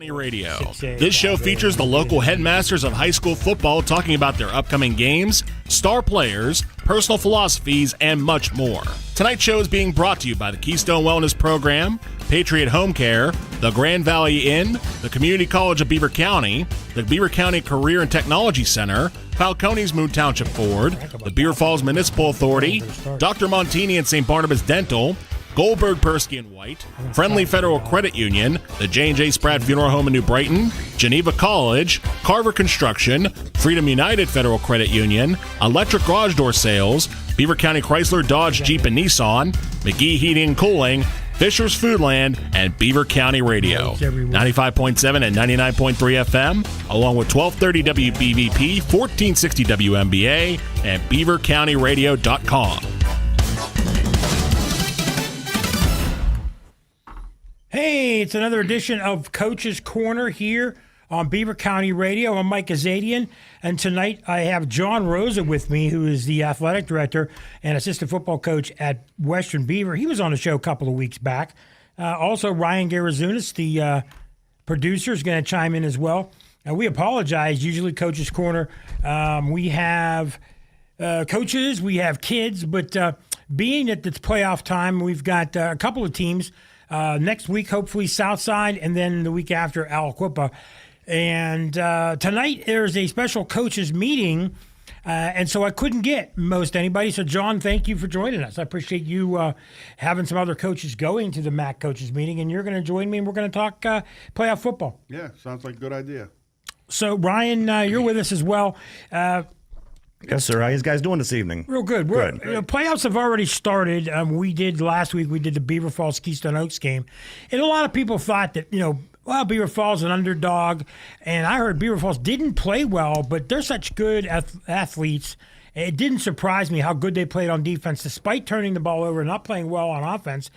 Radio. This show features the local headmasters of high school football talking about their upcoming games, star players, personal philosophies, and much more. Tonight's show is being brought to you by the Keystone Wellness Program, Patriot Home Care, the Grand Valley Inn, the Community College of Beaver County, the Beaver County Career and Technology Center, Falcone's Moon Township Ford, the Beaver Falls Municipal Authority, Dr. Montini and St. Barnabas Dental, Goldberg, Persky and White, Friendly Federal Credit Union, the J&J Spratt Funeral Home in New Brighton, Geneva College, Carver Construction, Freedom United Federal Credit Union, Electric Garage Door Sales, Beaver County Chrysler, Dodge, Jeep, and Nissan, McGee Heating and Cooling, Fisher's Foodland, and Beaver County Radio. 95.7 and 99.3 FM, along with 1230 WBVP, 1460 WMBA, and BeaverCountyRadio.com. Hey, it's another edition of Coach's Corner here on Beaver County Radio. I'm Mike Azadian, and tonight I have John Rosa with me, who is the athletic director and assistant football coach at Western Beaver. He was on the show a couple of weeks back. Also, Ryan Garazunas, the producer, is going to chime in as well. We apologize. Usually Coach's Corner, we have coaches, we have kids, but being that it's playoff time, we've got a couple of teams. Next week, hopefully, Southside, and then the week after, Aliquippa. And tonight, there's a special coaches meeting, and so I couldn't get most anybody. So, John, thank you for joining us. I appreciate you having some other coaches going to the MAC coaches meeting, and you're going to join me, and we're going to talk playoff football. Yeah, sounds like a good idea. So, Ryan, you're with us as well. Yes, sir. How are you guys doing this evening? Real good. Good. Playoffs have already started. We did last week. We did the Beaver Falls Keystone Oaks game, and a lot of people thought that Beaver Falls an underdog, and I heard Beaver Falls didn't play well, but they're such good athletes. It didn't surprise me how good they played on defense, despite turning the ball over and not playing well on offense.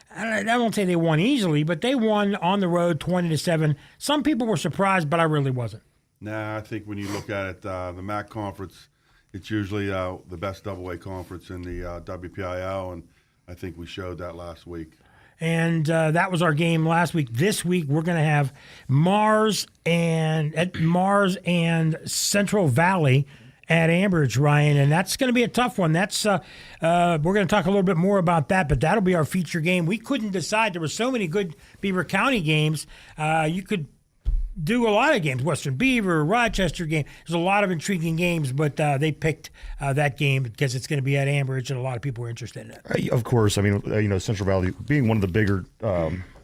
I won't say they won easily, but they won on the road 20-7. Some people were surprised, but I really wasn't. Nah, I think when you look at it, the MAC conference. It's usually the best double-A conference in the WPIL, and I think we showed that last week. And that was our game last week. This week we're going to have Mars and Central Valley at Ambridge, Ryan, and that's going to be a tough one. That's we're going to talk a little bit more about that, but that'll be our feature game. We couldn't decide. There were so many good Beaver County games. You could do a lot of games, Western Beaver, Rochester game. There's a lot of intriguing games, but they picked that game because it's going to be at Ambridge, and a lot of people are interested in it. Of course. I mean, Central Valley being one of the bigger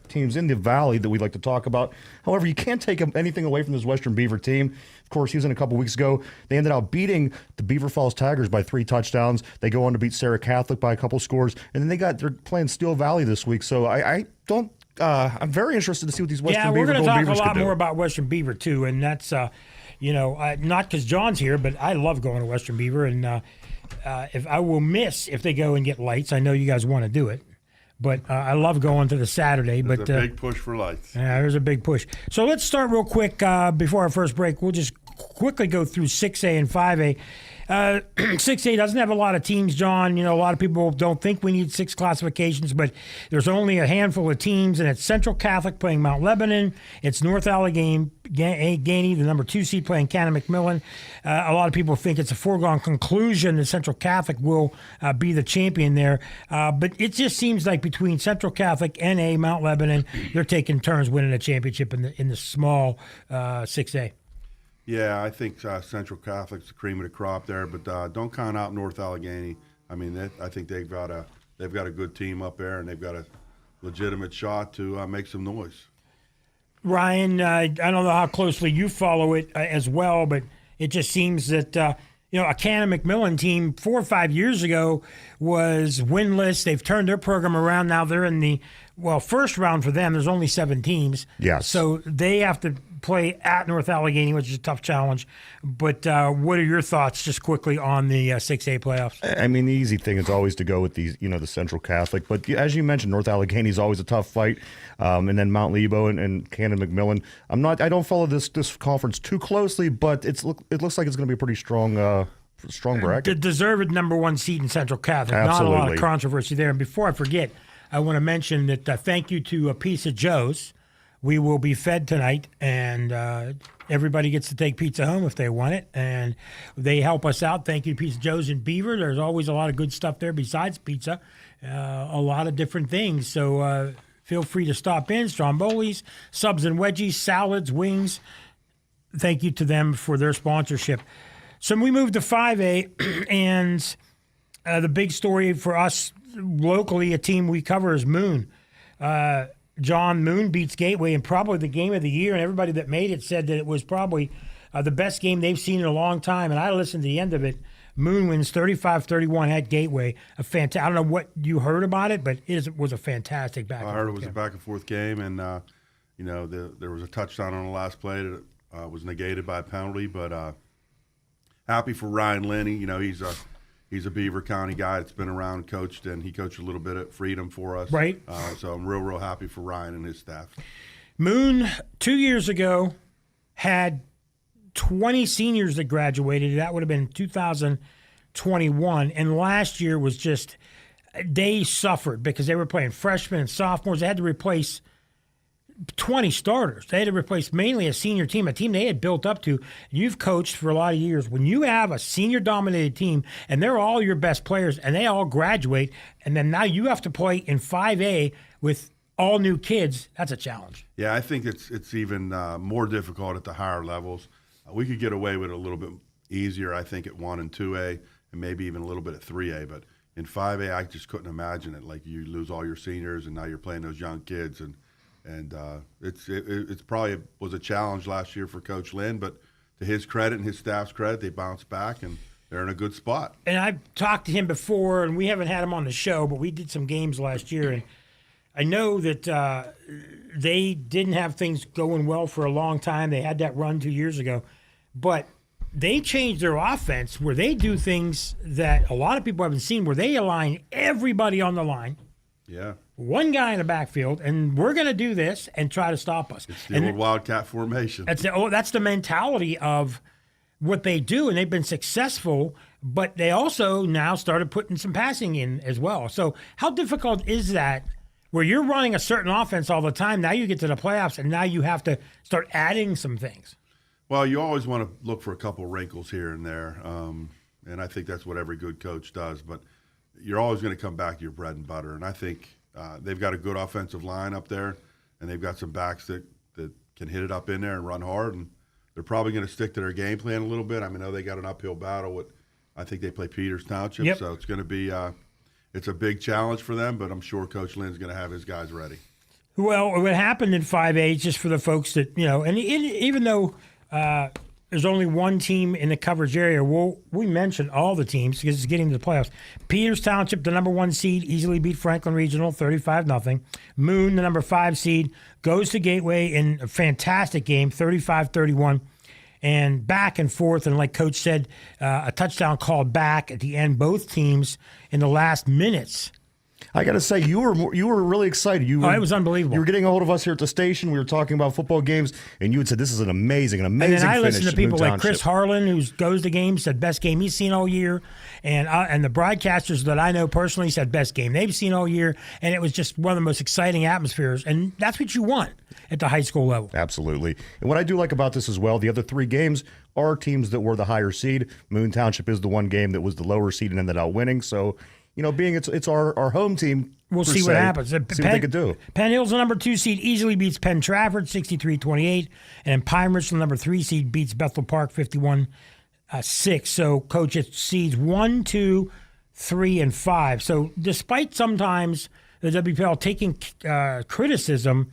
teams in the valley that we like to talk about. However, you can't take anything away from this Western Beaver team. Of course, using a couple weeks ago, they ended up beating the Beaver Falls Tigers by 3 touchdowns. They go on to beat Sarah Catholic by a couple scores, and then they're playing Steel Valley this week. So I'm very interested to see what these Western Beaver Beavers can do. Yeah, we're going to talk a lot more about about Western Beaver, too, and that's, not because John's here, but I love going to Western Beaver, and if I will miss if they go and get lights. I know you guys want to do it, but I love going to the Saturday. There's a big push for lights. Yeah, there's a big push. So let's start real quick before our first break. We'll just quickly go through 6A and 5A. 6A doesn't have a lot of teams, John. A lot of people don't think we need 6 classifications, but there's only a handful of teams, and it's Central Catholic playing Mount Lebanon. It's North Allegheny, the number 2 seed, playing Cannon McMillan. A lot of people think it's a foregone conclusion that Central Catholic will be the champion there, but it just seems like between Central Catholic and Mount Lebanon, they're taking turns winning a championship in the small 6A. Yeah, I think Central Catholic's the cream of the crop there, but don't count out North Allegheny. I mean, I think they've got a good team up there, and they've got a legitimate shot to make some noise. Ryan, I don't know how closely you follow it as well, but it just seems that a Cannon McMillan team 4 or 5 years ago was winless. They've turned their program around. Now they're in the first round for them. There's only 7 teams. Yes. So they have to play at North Allegheny, which is a tough challenge. But what are your thoughts, just quickly, on the 6A playoffs? I mean, the easy thing is always to go with these, the Central Catholic. But as you mentioned, North Allegheny is always a tough fight, and then Mount Lebo and Cannon McMillan. I don't follow this conference too closely, but it looks like it's going to be a pretty strong bracket. The deserved number 1 seed in Central Catholic. Absolutely. Not a lot of controversy there. And before I forget, I want to mention that thank you to Pizza Joe's. we will be fed tonight, and everybody gets to take pizza home if they want it, and they help us out. Thank you, Pizza Joe's in Beaver. There's always a lot of good stuff there besides pizza, a lot of different things. So feel free to stop in. Stromboli's, subs and wedgies, salads, wings. Thank you to them for their sponsorship. So we moved to 5A, and the big story for us locally, a team we cover, is Moon. John, Moon beats Gateway in probably the game of the year, and everybody that made it said that it was probably the best game they've seen in a long time, and I listened to the end of it. Moon wins 35-31 at Gateway. I don't know what you heard about it, but it was a fantastic back-and-forth game. I heard it was a back-and-forth game, and, there was a touchdown on the last play that was negated by a penalty, but happy for Ryan Linney. He's a Beaver County guy that's been around, coached, and he coached a little bit at Freedom for us. Right. So I'm real happy for Ryan and his staff. Moon, 2 years ago, had 20 seniors that graduated. That would have been 2021. And last year was just, they suffered because they were playing freshmen and sophomores. They had to replace 20 starters. They had to replace mainly a senior team, a team they had built up to. You've coached for a lot of years. When you have a senior-dominated team and they're all your best players and they all graduate, and then now you have to play in 5A with all new kids, that's a challenge. Yeah, I think it's even more difficult at the higher levels. We could get away with it a little bit easier, I think, at 1 and 2A and maybe even a little bit at 3A. But in 5A, I just couldn't imagine it. Like, you lose all your seniors and now you're playing those young kids, and it's probably was a challenge last year for Coach Lynn, but to his credit and his staff's credit, they bounced back and they're in a good spot. And I've talked to him before, and we haven't had him on the show, but we did some games last year, and I know that they didn't have things going well for a long time. They had that run 2 years ago, but they changed their offense where they do things that a lot of people haven't seen, where they align everybody on the line. Yeah. One guy in the backfield, and we're going to do this and try to stop us. It's the old Wildcat formation. That's the mentality of what they do, and they've been successful, but they also now started putting some passing in as well. So how difficult is that where you're running a certain offense all the time, now you get to the playoffs, and now you have to start adding some things? Well, you always want to look for a couple wrinkles here and there, and I think that's what every good coach does, but you're always going to come back to your bread and butter, and I think they've got a good offensive line up there, and they've got some backs that can hit it up in there and run hard, and they're probably going to stick to their game plan a little bit. I know they got an uphill battle I think they play Peters Township, yep. So it's going to be it's a big challenge for them, but I'm sure Coach Lynn's going to have his guys ready. Well, what happened in 5A, just for the folks that, and even though there's only one team in the coverage area, we mentioned all the teams because it's getting to the playoffs. Peters Township, the number 1 seed, easily beat Franklin Regional 35-0. Moon, the number 5 seed, goes to Gateway in a fantastic game, 35-31. And back and forth, and like Coach said, a touchdown called back at the end. Both teams in the last minutes. I got to say, you were really excited. It was unbelievable. You were getting a hold of us here at the station. We were talking about football games, and you had said this is an amazing And then I finish listened to people Moon like Chris Township. Harlan, who goes to games, said best game he's seen all year, and the broadcasters that I know personally said best game they've seen all year, and it was just one of the most exciting atmospheres, and that's what you want at the high school level. Absolutely. And what I do like about this as well, the other 3 games are teams that were the higher seed. Moon Township is the one game that was the lower seed and ended up winning. So, being it's our home team, we'll see what happens. See what they could do. Penn Hill's the number 2 seed, easily beats Penn Trafford 63-28, and Pine Ridge, the number 3 seed, beats Bethel Park 51-6. So, Coach, it seeds 1, 2, 3, and 5. So, despite sometimes the WPL taking criticism,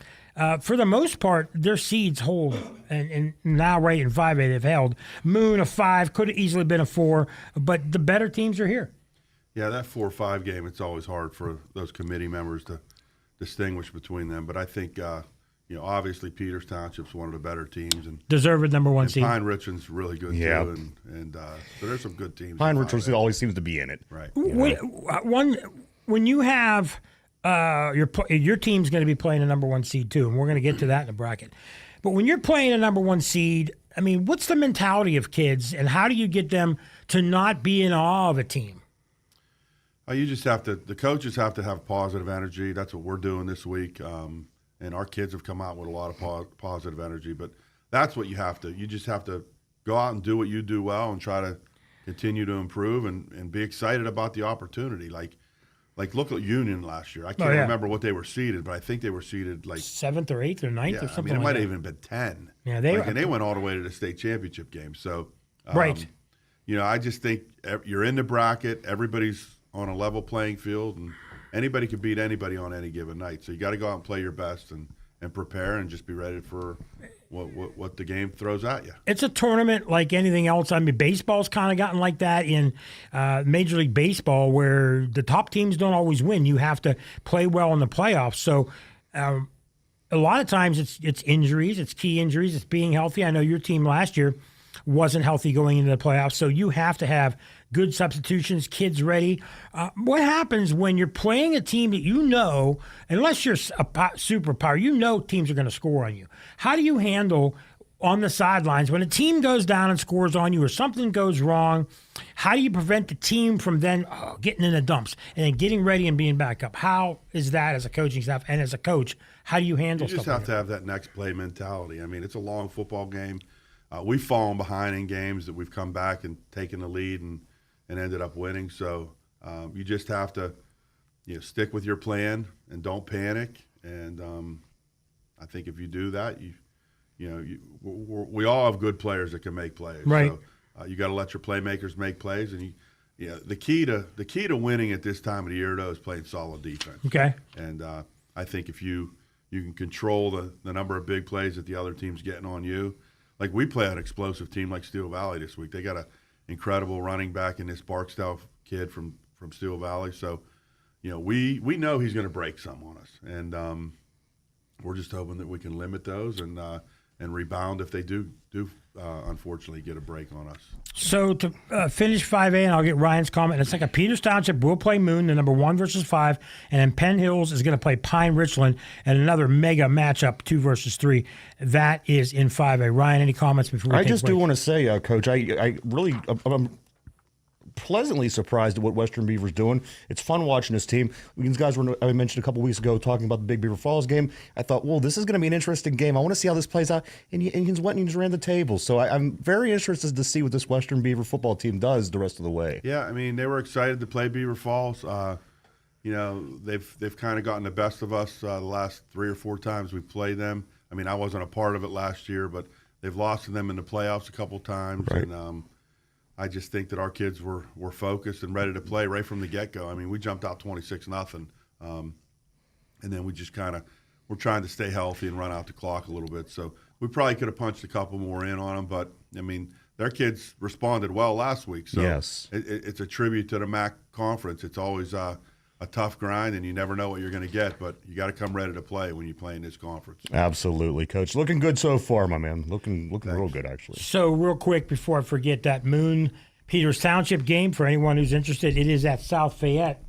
for the most part, their seeds hold, and now right in 5A they've held. Moon a 5, could have easily been a 4, but the better teams are here. Yeah, that 4-5 game, it's always hard for those committee members to distinguish between them. But I think, obviously Peters Township's one of the better teams. And deserved number 1 seed. Pine Richland's really good, yeah. too. And so there's some good teams. Pine Richland always seems to be in it. Right. When you have your team's going to be playing a number 1 seed, too, and we're going to get to that in the bracket. But when you're playing a number 1 seed, what's the mentality of kids, and how do you get them to not be in awe of a team? You just have to – the coaches have to have positive energy. That's what we're doing this week. And and our kids have come out with a lot of positive energy. But that's what you just have to go out and do what you do well and try to continue to improve and be excited about the opportunity. Like look at Union last year. I can't remember what they were seeded, but I think they were seeded like 7th or 8th or 9th or something. I mean, it might have even been 10. Yeah, and they went all the way to the state championship game. So, right. I just think you're in the bracket. Everybody's on a level playing field, and anybody can beat anybody on any given night. So you got to go out and play your best and prepare and just be ready for what the game throws at you. It's a tournament like anything else. I mean, baseball's kind of gotten like that in Major League Baseball, where the top teams don't always win. You have to play well in the playoffs. So a lot of times it's injuries, it's key injuries, it's being healthy. I know your team last year wasn't healthy going into the playoffs, so you have to have good substitutions, kids ready. What happens when you're playing a team that you know, unless you're a superpower, you know teams are going to score on you? How do you handle on the sidelines when a team goes down and scores on you or something goes wrong? How do you prevent the team from then getting in the dumps and then getting ready and being back up? How is that as a coaching staff and as a coach? How do you handle stuff? You just stuff have to have that next play mentality. I mean, it's a long football game. We've fallen behind in games that we've come back and taken the lead and ended up winning. So you just have to stick with your plan and don't panic. And I think if you do that, we all have good players that can make plays. Right. So you got to let your playmakers make plays. And the key to winning at this time of the year, though, is playing solid defense. Okay. And I think if you can control the number of big plays that the other team's getting on you. Like we play an explosive team like Steel Valley this week. They got an incredible running back in this Barksdale kid from Steel Valley. So, we know he's going to break some on us, and we're just hoping that we can limit those and rebound if they do unfortunately get a break on us. So to finish 5A, and I'll get Ryan's comment. It's like a Peters Township will play Moon, the number 1 versus 5, and then Penn Hills is going to play Pine Richland, and another mega matchup, 2 versus 3. That is in 5A. Ryan, any comments before we I just do want to say, Coach, I'm pleasantly surprised at what Western Beaver's doing. It's fun watching this team. These guys I mentioned a couple weeks ago talking about the Big Beaver Falls game. I thought, well, this is going to be an interesting game. I want to see how this plays out. And he went and he just ran the table. So I'm very interested to see what this Western Beaver football team does the rest of the way. Yeah, I mean, they were excited to play Beaver Falls. They've kind of gotten the best of us the last 3 or 4 times we've played them. I mean, I wasn't a part of it last year, but they've lost to them in the playoffs a couple times. Right. And I just think that our kids were focused and ready to play right from the get-go. I mean, we jumped out 26-0, and then we just we're trying to stay healthy and run out the clock a little bit. So we probably could have punched a couple more in on them, but, I mean, their kids responded well last week. So yes. It's a tribute to the MAC conference. It's always a tough grind, and you never know what you're going to get, but you got to come ready to play when you play in this conference. Absolutely, Coach. Looking good so far, my man. Looking real good, actually. So real quick before I forget, that Moon Peters Township game, for anyone who's interested, it is at South Fayette,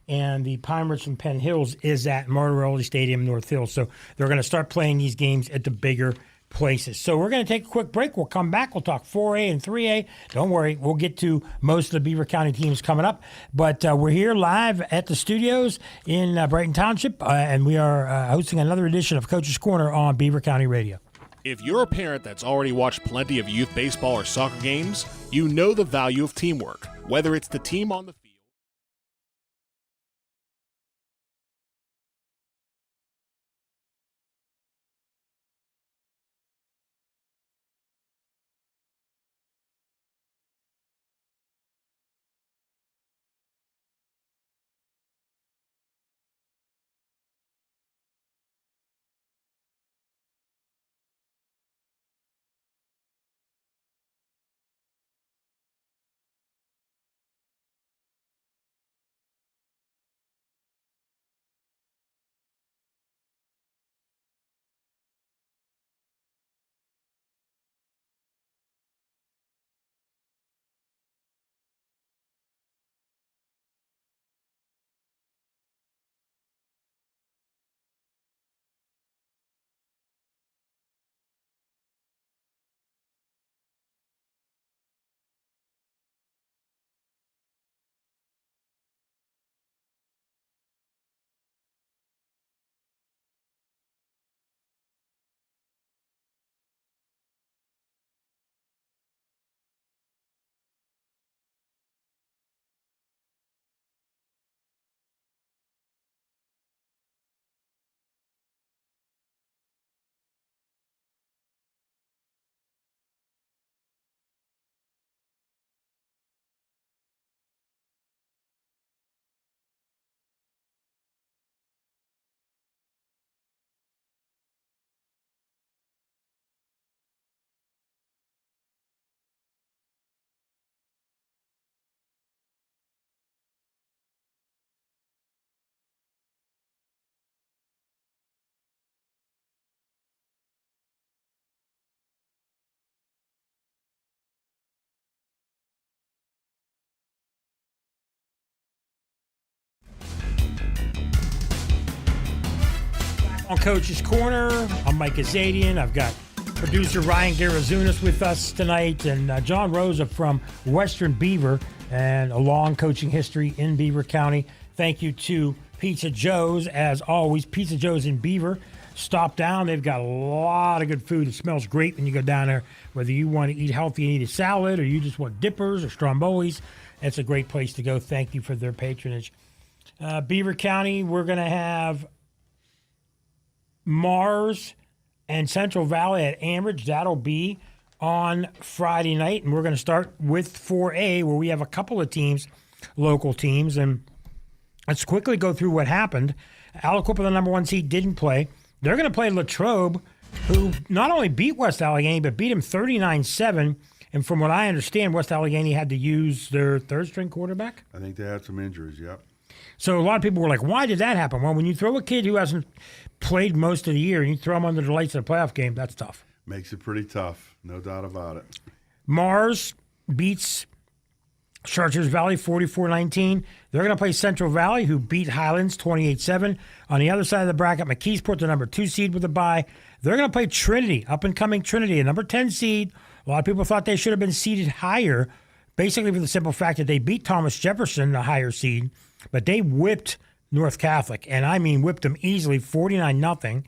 and the Pine Richland Penn Hills is at Martirelli Stadium, North Hills. So they're going to start playing these games at the bigger places. So we're going to take a quick break. We'll come back. We'll talk 4A and 3A. Don't worry. We'll get to most of the Beaver County teams coming up. But we're here live at the studios in Brighton Township, and we are hosting another edition of Coach's Corner on Beaver County Radio. If you're a parent that's already watched plenty of youth baseball or soccer games, you know the value of teamwork, whether it's the team on the field. On Coach's Corner, I'm Mike Azadian. I've got producer Ryan Garazunas with us tonight, and John Rosa from Western Beaver, and a long coaching history in Beaver County. Thank you to Pizza Joe's, as always. Pizza Joe's in Beaver. Stop down. They've got a lot of good food. It smells great when you go down there. Whether you want to eat healthy and eat a salad, or you just want dippers or strombolis, it's a great place to go. Thank you for their patronage. Beaver County, we're going to have Mars and Central Valley at Ambridge. That'll be on Friday night, and we're going to start with 4A, where we have a couple of teams, local teams, and let's quickly go through what happened. Aliquippa, the number 1 seed, didn't play. They're going to play Latrobe, who not only beat West Allegheny, but beat him 39-7, and from what I understand, West Allegheny had to use their third-string quarterback. I think they had some injuries, yep. So a lot of people were like, why did that happen? Well, when you throw a kid who hasn't played most of the year and you throw him under the lights in a playoff game, that's tough. Makes it pretty tough, no doubt about it. Mars beats Chartiers Valley 44-19. They're going to play Central Valley, who beat Highlands 28-7. On the other side of the bracket, McKeesport, the number 2 seed with a bye. They're going to play Trinity, up-and-coming Trinity, a number 10 seed. A lot of people thought they should have been seeded higher, basically for the simple fact that they beat Thomas Jefferson, the higher seed, but they whipped North Catholic, and I mean whipped them easily, 49-0.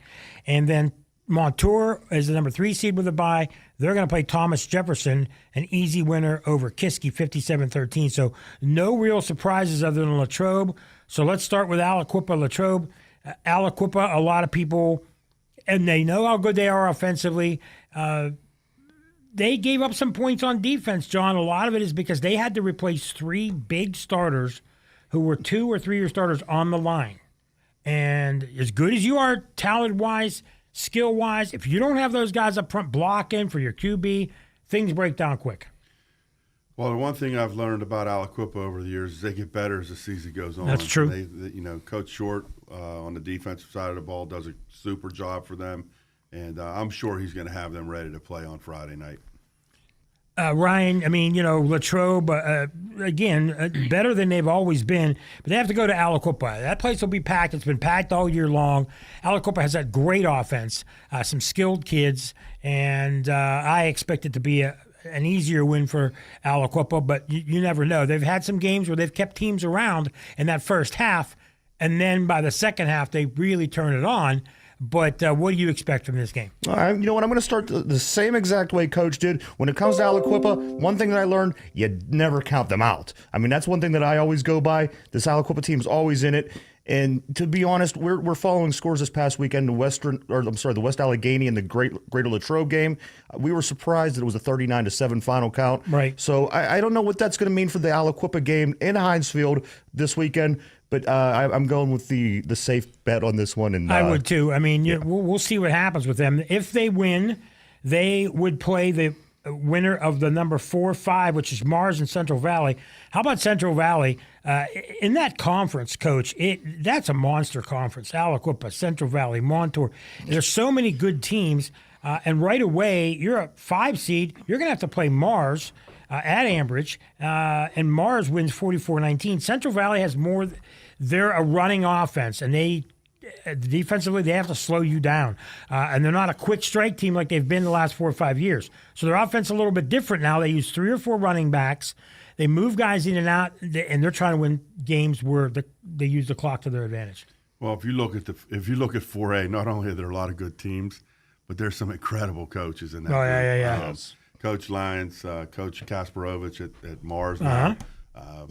And then Montour is the number 3 seed with a bye. They're going to play Thomas Jefferson, an easy winner over Kiski, 57-13. So no real surprises other than Latrobe. So let's start with Aliquippa, Latrobe. Aliquippa, a lot of people, and they know how good they are offensively. They gave up some points on defense, John. A lot of it is because they had to replace 3 big starters who were 2 or 3 year starters on the line. And as good as you are talent-wise, skill-wise, if you don't have those guys up front blocking for your QB, things break down quick. Well, the one thing I've learned about Aliquippa over the years is they get better as the season goes on. That's true. Coach Short on the defensive side of the ball does a super job for them, and I'm sure he's going to have them ready to play on Friday night. Ryan, I mean, Latrobe, again, better than they've always been, but they have to go to Aliquippa. That place will be packed. It's been packed all year long. Aliquippa has that great offense, some skilled kids, and I expect it to be an easier win for Aliquippa, but you never know. They've had some games where they've kept teams around in that first half, and then by the second half, they really turn it on. But what do you expect from this game? You know what? I'm going to start the same exact way Coach did. When it comes to Aliquippa, one thing that I learned, you never count them out. I mean, that's one thing that I always go by. This Aliquippa team's always in it. And to be honest, we're following scores this past weekend. The West Allegheny and the Greater Latrobe game. We were surprised that it was a 39-7 final count. Right. So I don't know what that's going to mean for the Aliquippa game in Heinz Field this weekend. But I'm going with the safe bet on this one. And I would too. I mean, we'll see what happens with them. If they win, they would play the winner of the number 4-5, which is Mars and Central Valley. How about Central Valley? In that conference, Coach, that's a monster conference. Aliquippa, Central Valley, Montour. There's so many good teams. And right away, you're a 5 seed. You're going to have to play Mars at Ambridge. And Mars wins 44-19. Central Valley has more. They're a running offense, and defensively, they have to slow you down. And they're not a quick strike team like they've been the last 4 or 5 years. So their offense is a little bit different now. They use 3 or 4 running backs. They move guys in and out, and they're trying to win games where they use the clock to their advantage. Well, if you look at 4A, not only are there a lot of good teams, but there's some incredible coaches in that. Oh, yeah. Coach Lyons, Coach Kasparovich at Mars Uh-huh. now.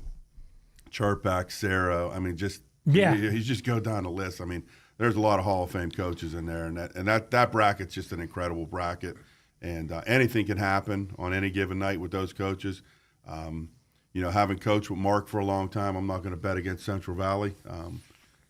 Chirpak, Sarah. I mean, you just go down the list. I mean, there's a lot of Hall of Fame coaches in there, and that bracket's just an incredible bracket. And anything can happen on any given night with those coaches. Having coached with Mark for a long time, I'm not going to bet against Central Valley.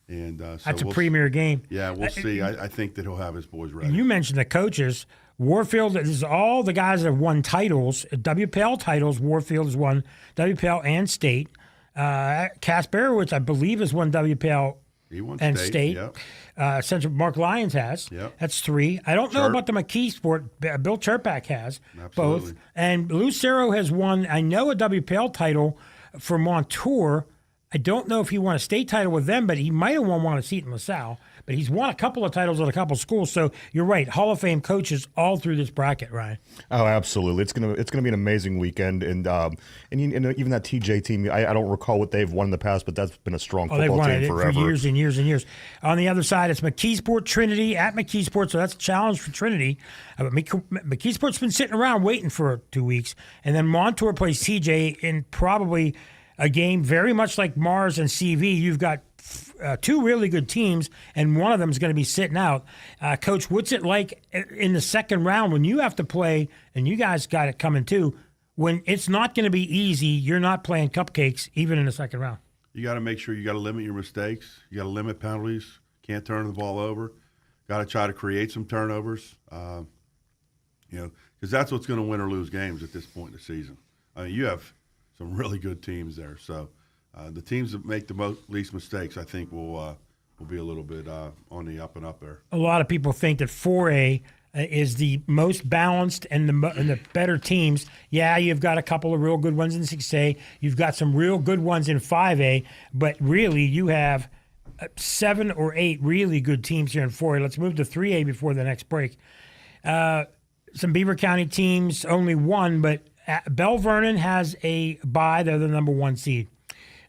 That's a premier game. Yeah, we'll see. I think that he'll have his boys ready. You mentioned the coaches. Warfield, this is all the guys that have won titles, WPL titles. Warfield has won WPL and state. Kasparowicz, I believe, has won WPL he won and state. Yep. Central Mark Lyons has. Yep. That's 3. I don't know about the McKeesport. Bill Chirpak has. Absolutely. Both. And Lucero has won, I know, a WPL title for Montour. I don't know if he won a state title with them, but he might have won one at Seton LaSalle. but he's won a couple of titles at a couple of schools. So you're right, Hall of Fame coaches all through this bracket, Ryan. Oh, absolutely! It's gonna be an amazing weekend, and even that TJ team. I don't recall what they've won in the past, but that's been a strong They've football won team it forever. for years and years and years. On the other side, it's McKeesport Trinity at McKeesport, so that's a challenge for Trinity. But McKeesport's been sitting around waiting for 2 weeks, and then Montour plays TJ in probably a game very much like Mars and CV. You've got two really good teams, and one of them is going to be sitting out. Coach, what's it like in the second round when you have to play, and you guys got it coming too, when it's not going to be easy, you're not playing cupcakes even in the second round? You got to make sure you got to limit your mistakes. You got to limit penalties. Can't turn the ball over. Got to try to create some turnovers. Because that's what's going to win or lose games at this point in the season. I mean, you have some really good teams there. So the teams that make the least mistakes, I think, will be a little bit on the up and up there. A lot of people think that 4A is the most balanced and the better teams. Yeah, you've got a couple of real good ones in 6A. You've got some real good ones in 5A. But really, you have 7 or 8 really good teams here in 4A. Let's move to 3A before the next break. Some Beaver County teams, only one, but Bell Vernon has a bye. They're the number 1 seed.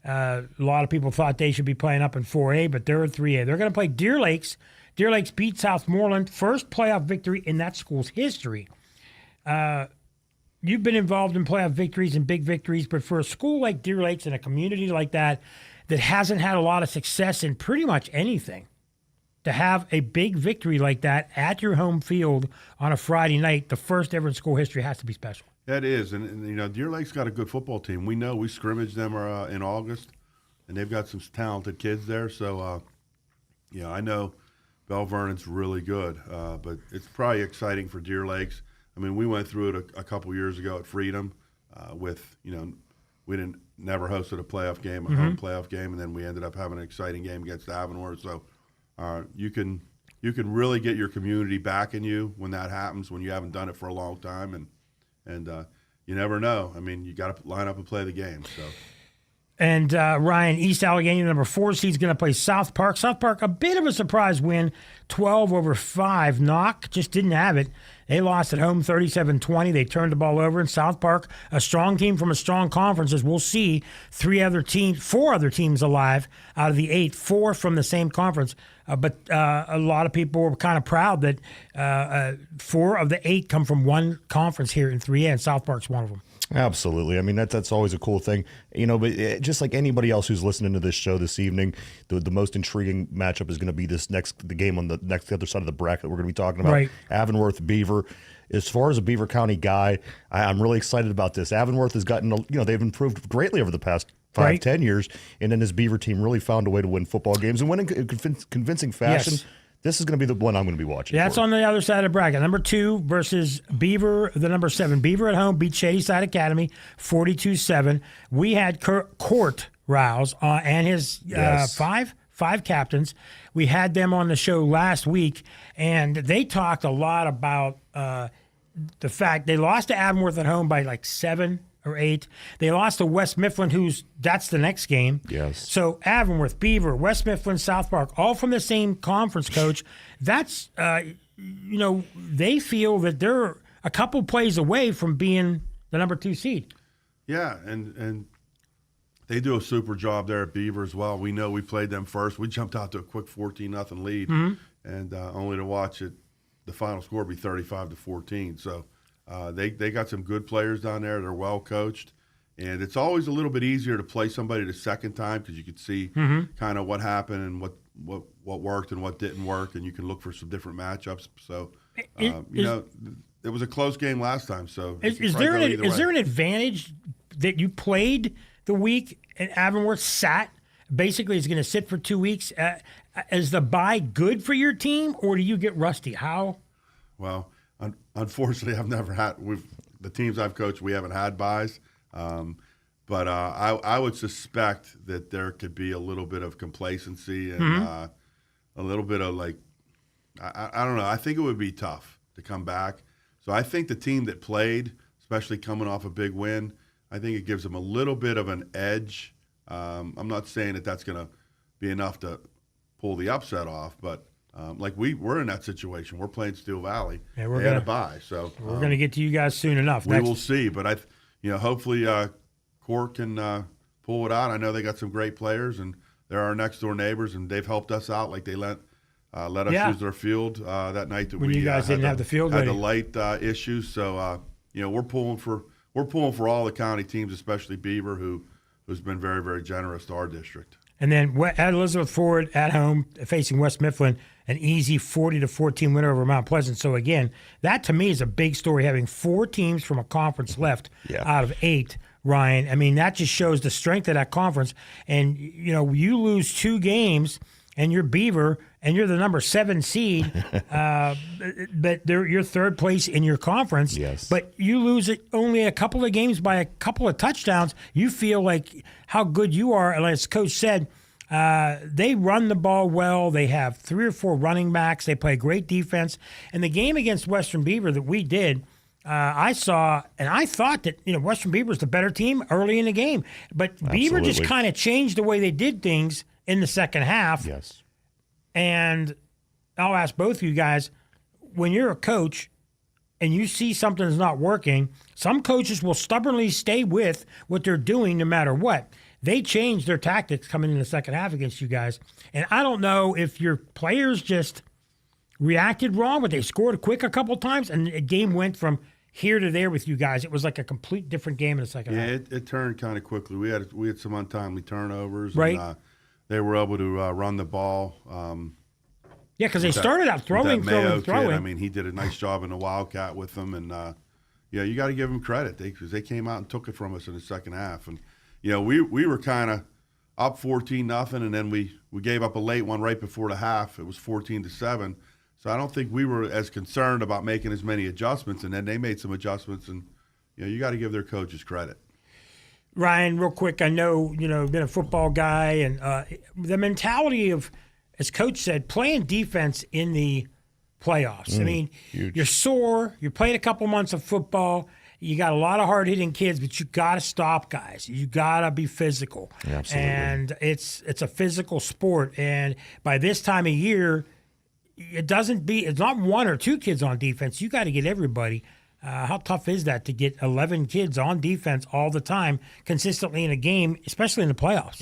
A lot of people thought they should be playing up in 4A, but they're in 3A. They're going to play Deer Lakes. Deer Lakes beat Southmoreland, first playoff victory in that school's history. You've been involved in playoff victories and big victories, but for a school like Deer Lakes and a community like that hasn't had a lot of success in pretty much anything, to have a big victory like that at your home field on a Friday night, the first ever in school history, has to be special. That is, and Deer Lake's got a good football team. We know we scrimmaged them in August, and they've got some talented kids there. So, I know Bell Vernon's really good, but it's probably exciting for Deer Lakes. I mean, we went through it a couple years ago at Freedom with, we never hosted a playoff game, a home playoff game, and then we ended up having an exciting game against Avonworth. So you can really get your community backing you when that happens, when you haven't done it for a long time, and you never know. I mean, you got to line up and play the game. So. And Ryan, East Allegheny, number 4 seed, is going to play South Park. South Park, a bit of a surprise win, 12-5. Knock just didn't have it. They lost at home 37-20. They turned the ball over. And South Park, a strong team from a strong conference, as we'll see, 4 other teams alive out of the 8, 4 from the same conference. But a lot of people were kind of proud that 4 of the 8 come from one conference here in 3A, and South Park's one of them. Absolutely. I mean, that's always a cool thing, but just like anybody else who's listening to this show this evening, the most intriguing matchup is going to be the game on the other side of the bracket we're going to be talking about. Right. Avonworth Beaver. As far as a Beaver County guy, I'm really excited about this. Avonworth has gotten, they've improved greatly over the past 5-10 years, and then this Beaver team really found a way to win football games and win in convincing fashion. Yes. This is going to be the one I'm going to be watching. That's on the other side of the bracket. Number 2 versus Beaver, the number 7. Beaver at home beat Shadyside Academy 42-7. We had Court Rouse and his five captains. We had them on the show last week, and they talked a lot about the fact they lost to Avonworth at home by like 7 or 8. They lost to West Mifflin, that's the next game. Yes. So Avonworth, Beaver, West Mifflin, South Park, all from the same conference, Coach. That's, they feel that they're a couple plays away from being the number 2 seed. Yeah, and they do a super job there at Beaver as well. We know we played them first. We jumped out to a quick 14-0 lead, and only to watch the final score be 35-14. So they got some good players down there. They're well coached, and it's always a little bit easier to play somebody the second time because you could see kind of what happened and what worked and what didn't work, and you can look for some different matchups. So it was a close game last time. So is there an advantage that you played the week and Avonworth sat? Basically, is going to sit for 2 weeks. Is the bye good for your team, or do you get rusty? How? Well, unfortunately, I've never had. The teams I've coached, we haven't had buys. But I would suspect that there could be a little bit of complacency and a little bit of I don't know. I think it would be tough to come back. So I think the team that played, especially coming off a big win, I think it gives them a little bit of an edge. I'm not saying that that's going to be enough to pull the upset off. But like we're in that situation. We're playing Steel Valley. Yeah, we're they had a bye, so we're going to get to you guys soon enough. We will see. But hopefully Cork can pull it out. I know they got some great players, and they're our next door neighbors, and they've helped us out. Like they let us use their field that night that when you guys didn't have the field had ready. the light issues. So we're pulling for all the county teams, especially Beaver, who's been very, very generous to our district. And then at Elizabeth Ford at home facing West Mifflin, an easy 40-14 win over Mount Pleasant. So again, that to me is a big story, having 4 teams from a conference left out of 8. Ryan, I mean, that just shows the strength of that conference. And you lose 2 games, and you're Beaver, and you're the number 7 seed, but you're third place in your conference. Yes. But you lose only a couple of games by a couple of touchdowns. You feel like how good you are. And as Coach said, they run the ball well. They have 3 or 4 running backs. They play great defense. And the game against Western Beaver that we did, I saw, and I thought that Western Beaver was the better team early in the game. But Beaver just kind of changed the way they did things in the second half. Yes. And I'll ask both of you guys, when you're a coach and you see something's not working, some coaches will stubbornly stay with what they're doing no matter what. They changed their tactics coming in the second half against you guys. And I don't know if your players just reacted wrong, but they scored quick a couple times, and the game went from here to there with you guys. It was like a complete different game in the second half. Yeah, it turned kind of quickly. We had some untimely turnovers. Right. And, they were able to run the ball. Yeah, because they started out throwing. Kid, I mean, he did a nice job in the Wildcat with them. And, you got to give them credit because they came out and took it from us in the second half. And, we were kind of up 14-0, and then we gave up a late one right before the half. It was 14-7. So I don't think we were as concerned about making as many adjustments. And then they made some adjustments. And, you got to give their coaches credit. Ryan, real quick, I know, been a football guy, and the mentality of, as Coach said, playing defense in the playoffs. I mean, huge. You're sore. You played a couple months of football. You got a lot of hard-hitting kids, but you got to stop guys. You got to be physical. Absolutely. And it's a physical sport. And by this time of year, it's not 1 or 2 kids on defense. You got to get everybody. How tough is that to get 11 kids on defense all the time, consistently in a game, especially in the playoffs?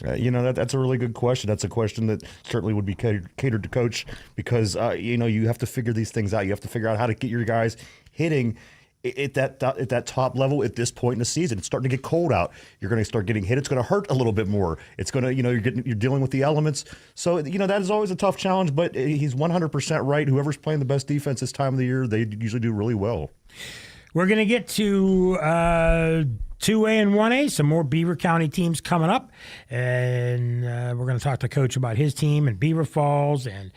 That's a really good question. That's a question that certainly would be catered to Coach because, you have to figure these things out. You have to figure out how to get your guys hitting at that top level at this point in the season. It's starting to get cold out. You're going to start getting hit. It's going to hurt a little bit more. It's going to, you're dealing with the elements. So, that is always a tough challenge, but he's 100% right. Whoever's playing the best defense this time of the year, they usually do really well. We're going to get to 2A and 1A, some more Beaver County teams coming up. And we're going to talk to Coach about his team and Beaver Falls and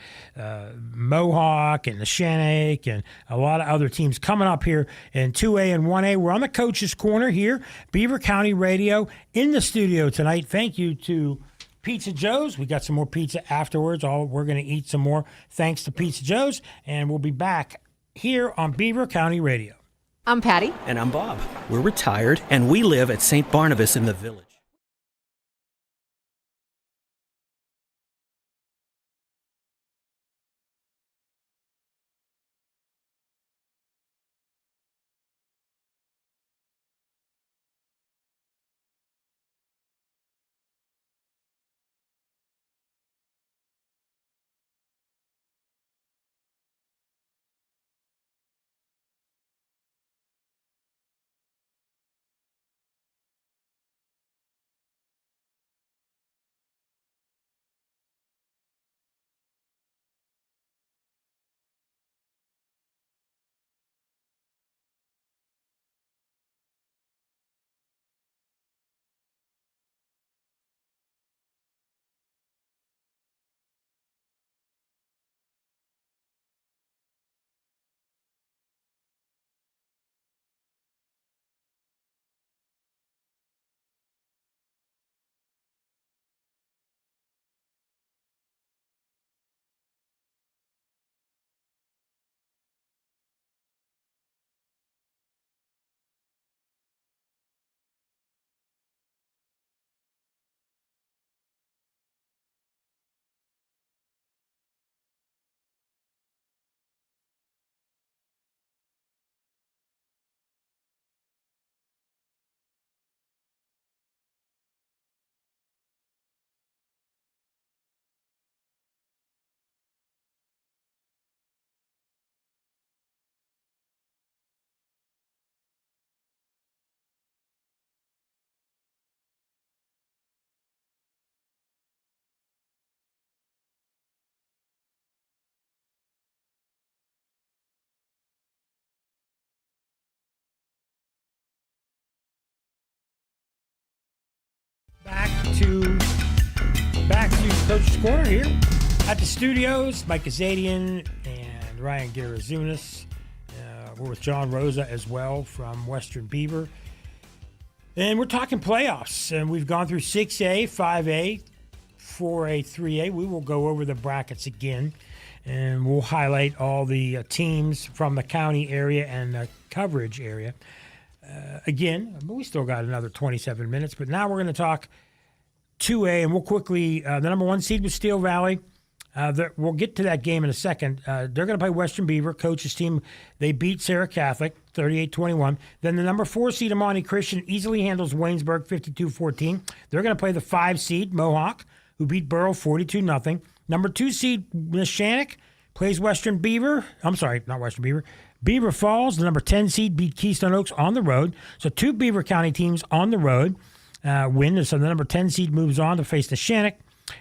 Mohawk and the Shannick and a lot of other teams coming up here in 2A and 1A. We're on the Coach's Corner here, Beaver County Radio, in the studio tonight. Thank you to Pizza Joe's. We got some more pizza afterwards. We're going to eat some more thanks to Pizza Joe's. And we'll be back here on Beaver County Radio. I'm Patty. And I'm Bob. We're retired, and we live at St. Barnabas in the Village. Coach's Corner here at the studios. Mike Azadian and Ryan Garazunas. We're with John Rosa as well from Western Beaver. And we're talking playoffs. And we've gone through 6A, 5A, 4A, 3A. We will go over the brackets again. And we'll highlight all the teams from the county area and the coverage area. Again, we still got another 27 minutes. But now we're going to talk 2A, and we'll quickly, the number 1 seed was Steel Valley. We'll get to that game in a second. They're going to play Western Beaver. Coach's team, they beat Sarah Catholic 38-21. Then the number 4 seed, Amani Christian, easily handles Waynesburg 52-14. They're going to play the 5 seed, Mohawk, who beat Burrow 42-0. Number 2 seed, Neshannock, plays Western Beaver. I'm sorry, not Western Beaver. Beaver Falls, the number 10 seed, beat Keystone Oaks on the road. So 2 Beaver County teams on the road win. So the number 10 seed moves on to face the Neshannock.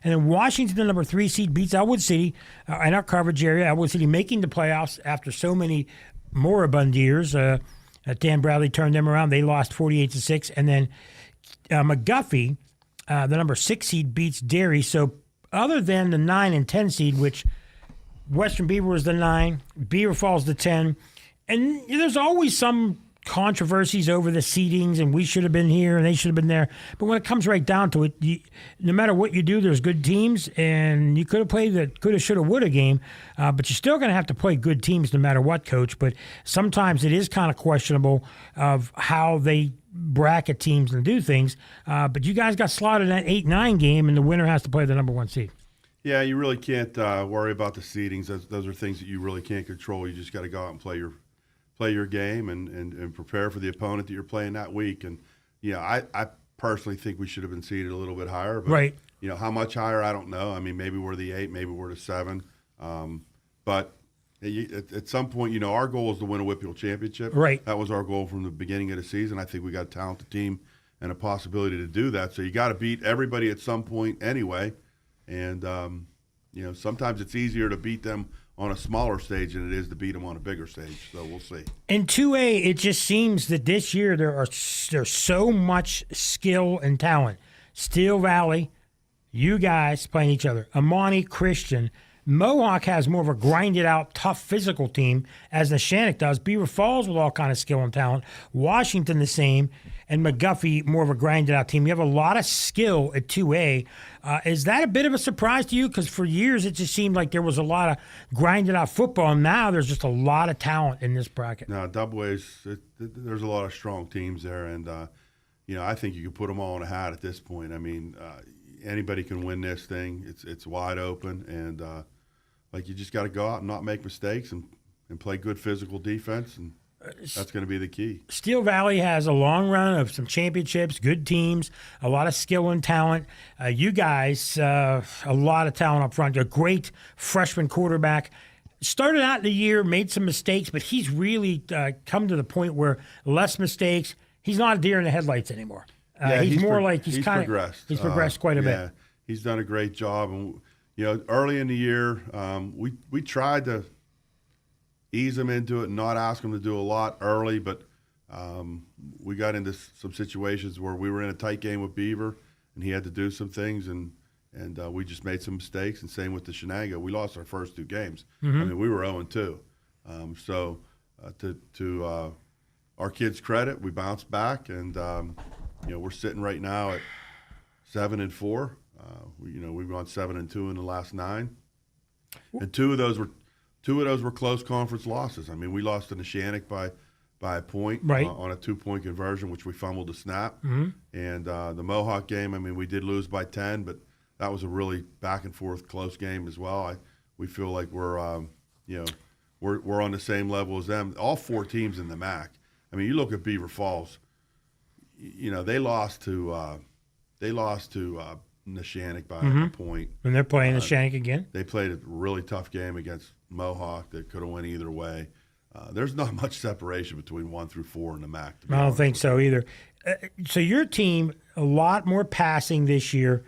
And then Washington, the number 3 seed, beats Elwood City in our coverage area. Elwood City making the playoffs after so many moribund years. Dan Bradley turned them around. They lost 48-6. And then McGuffey, the number 6 seed, beats Derry. So other than the 9 and 10 seed, which Western Beaver was the 9, Beaver Falls the 10, and there's always some controversies over the seedings, and we should have been here and they should have been there. But when it comes right down to it, no matter what you do, there's good teams, and you could have played the coulda, shoulda, woulda game, but you're still going to have to play good teams no matter what, Coach. But sometimes it is kind of questionable of how they bracket teams and do things. But you guys got slotted in that 8-9 game, and the winner has to play the number 1 seed. Yeah, you really can't worry about the seedings. Those are things that you really can't control. You just got to go out and play your game and prepare for the opponent that you're playing that week. And I personally think we should have been seeded a little bit higher. But, right. How much higher, I don't know. I mean, maybe we're the 8, maybe we're the 7. But at some point, our goal is to win a WPIAL championship. Right. That was our goal from the beginning of the season. I think we got a talented team and a possibility to do that. So you got to beat everybody at some point anyway. And, sometimes it's easier to beat them on a smaller stage than it is to beat them on a bigger stage. So we'll see. In 2A, it just seems that this year there's so much skill and talent. Steel Valley, you guys playing each other. Amani Christian. Mohawk has more of a grinded-out, tough physical team, as Neshannock does. Beaver Falls with all kind of skill and talent. Washington the same. And McGuffey, more of a grinded-out team. You have a lot of skill at 2A. Is that a bit of a surprise to you? Because for years it just seemed like there was a lot of grinded-out football, and now there's just a lot of talent in this bracket. No, Dubways, there's a lot of strong teams there, and I think you can put them all in a hat at this point. I mean, anybody can win this thing. It's wide open, and you just got to go out and not make mistakes and play good physical defense, and that's going to be the key. Steel Valley has a long run of some championships, good teams, a lot of skill and talent. You guys, a lot of talent up front. A great freshman quarterback. Started out the year, made some mistakes, but he's really come to the point where less mistakes. He's not a deer in the headlights anymore. He's more like he's kind of progressed. He's progressed quite a bit. Yeah, he's done a great job. And early in the year, we tried to ease him into it and not ask him to do a lot early, but we got into some situations where we were in a tight game with Beaver, and he had to do some things, and we just made some mistakes. And same with the Shenango. We lost our first 2 games. Mm-hmm. I mean, we were 0-2. So to our kids' credit, we bounced back, and we're sitting right now at 7-4. We've gone 7-2 in the last 9, and two of those were close conference losses. I mean, we lost to Neshannock by a point, right, on a 2-point conversion, which we fumbled the snap. Mm-hmm. And the Mohawk game, I mean, we did lose by 10, but that was a really back and forth close game as well. We feel like we're on the same level as them. All 4 teams in the MAC. I mean, you look at Beaver Falls. They lost to Neshannock by a point. And they're playing Neshannock again. They played a really tough game against Mohawk that could have went either way. There's not much separation between 1 through 4 in the MAC. I don't think so either. So your team, a lot more passing this year,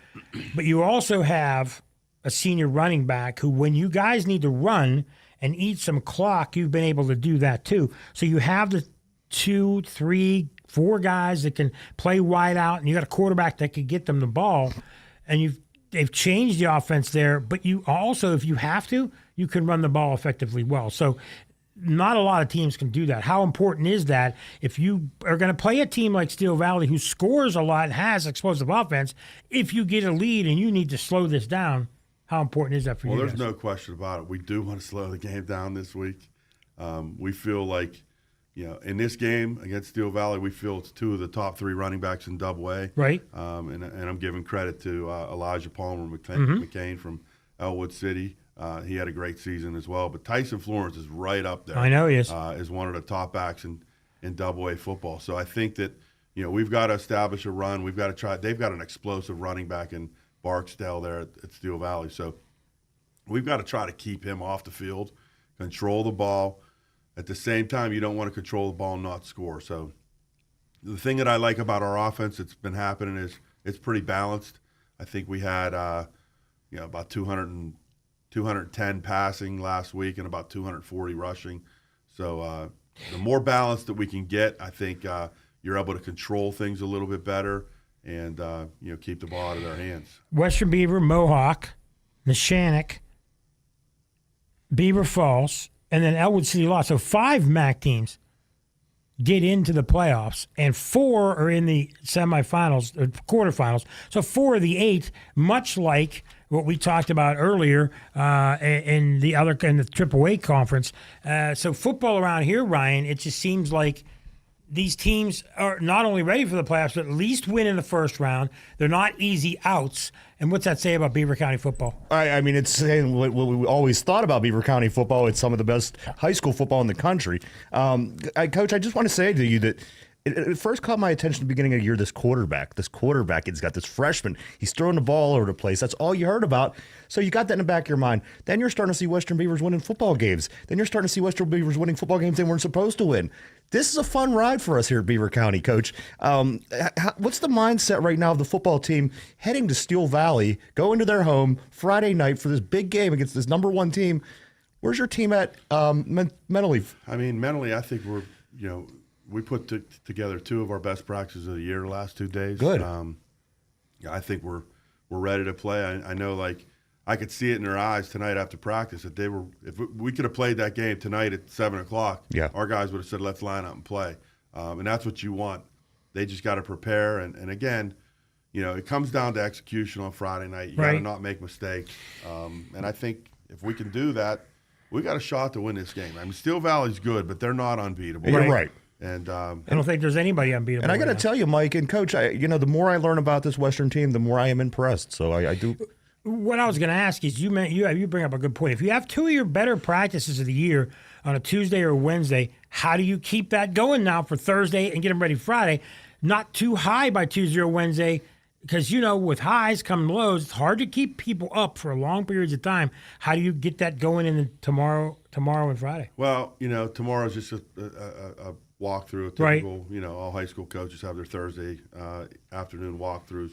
but you also have a senior running back who, when you guys need to run and eat some clock, you've been able to do that too. So you have the 2, 3, 4 guys that can play wide out, and you got a quarterback that can get them the ball, and they've changed the offense there, but you also, if you have to, you can run the ball effectively well. So not a lot of teams can do that. How important is that if you are going to play a team like Steel Valley who scores a lot and has explosive offense, if you get a lead and you need to slow this down, how important is that for you Well, guys? there's no question about it. We do want to slow the game down this week. We feel like, in this game against Steel Valley, we feel it's two of the top three running backs in Double A. Right. And I'm giving credit to Elijah Palmer Mm-hmm. McCain from Elwood City. He had a great season as well. But Tyson Florence is right up there. I know he is. Is one of the top backs in Double A football. So I think that, we've got to establish a run. We've got to try. They've got an explosive running back in Barksdale there at Steel Valley. So we've got to try to keep him off the field, control the ball. At the same time, you don't want to control the ball and not score. So the thing that I like about our offense that's been happening is it's pretty balanced. I think we had about 210 passing last week and about 240 rushing. So the more balance that we can get, I think you're able to control things a little bit better and keep the ball out of their hands. Western Beaver, Mohawk, Neshannock, Beaver Falls, and then Elwood City lost. So 5 MAC teams get into the playoffs, and 4 are in the semifinals, or quarterfinals. So 4 of the 8, much like what we talked about earlier in the AAA conference. So football around here, Ryan, it just seems like these teams are not only ready for the playoffs, but at least win in the first round. They're not easy outs. And what's that say about Beaver County football? I mean, it's saying what we always thought about Beaver County football. It's some of the best high school football in the country. Coach, I just want to say to you that it first caught my attention at the beginning of the year, this quarterback, he's got this freshman. He's throwing the ball all over the place. That's all you heard about. So you got that in the back of your mind. Then you're starting to see Western Beavers winning football games. Then you're starting to see Western Beavers winning football games they weren't supposed to win. This is a fun ride for us here at Beaver County, Coach. What's the mindset right now of the football team heading to Steel Valley, going to their home Friday night for this big game against this number 1 team? Where's your team at mentally? I mean, mentally, I think we're, we put together 2 of our best practices of the year the last 2 days. Good. I think we're ready to play. I know, like, I could see it in their eyes tonight after practice that if we could have played that game tonight at 7:00, our guys would have said, let's line up and play. And that's what you want. They just got to prepare. And again, it comes down to execution on Friday night. You got to not make mistakes. And I think if we can do that, we got a shot to win this game. I mean, Steel Valley's good, but they're not unbeatable. You're right. And I don't think there's anybody unbeatable. And I got to tell you, Mike and Coach, the more I learn about this Western team, the more I am impressed. So I do. What I was going to ask is, you bring up a good point. If you have 2 of your better practices of the year on a Tuesday or Wednesday, how do you keep that going now for Thursday and get them ready Friday? Not too high by Tuesday or Wednesday, because with highs come lows. It's hard to keep people up for long periods of time. How do you get that going in tomorrow and Friday? Well, tomorrow's just a walkthrough. A typical, all high school coaches have their Thursday afternoon walkthroughs.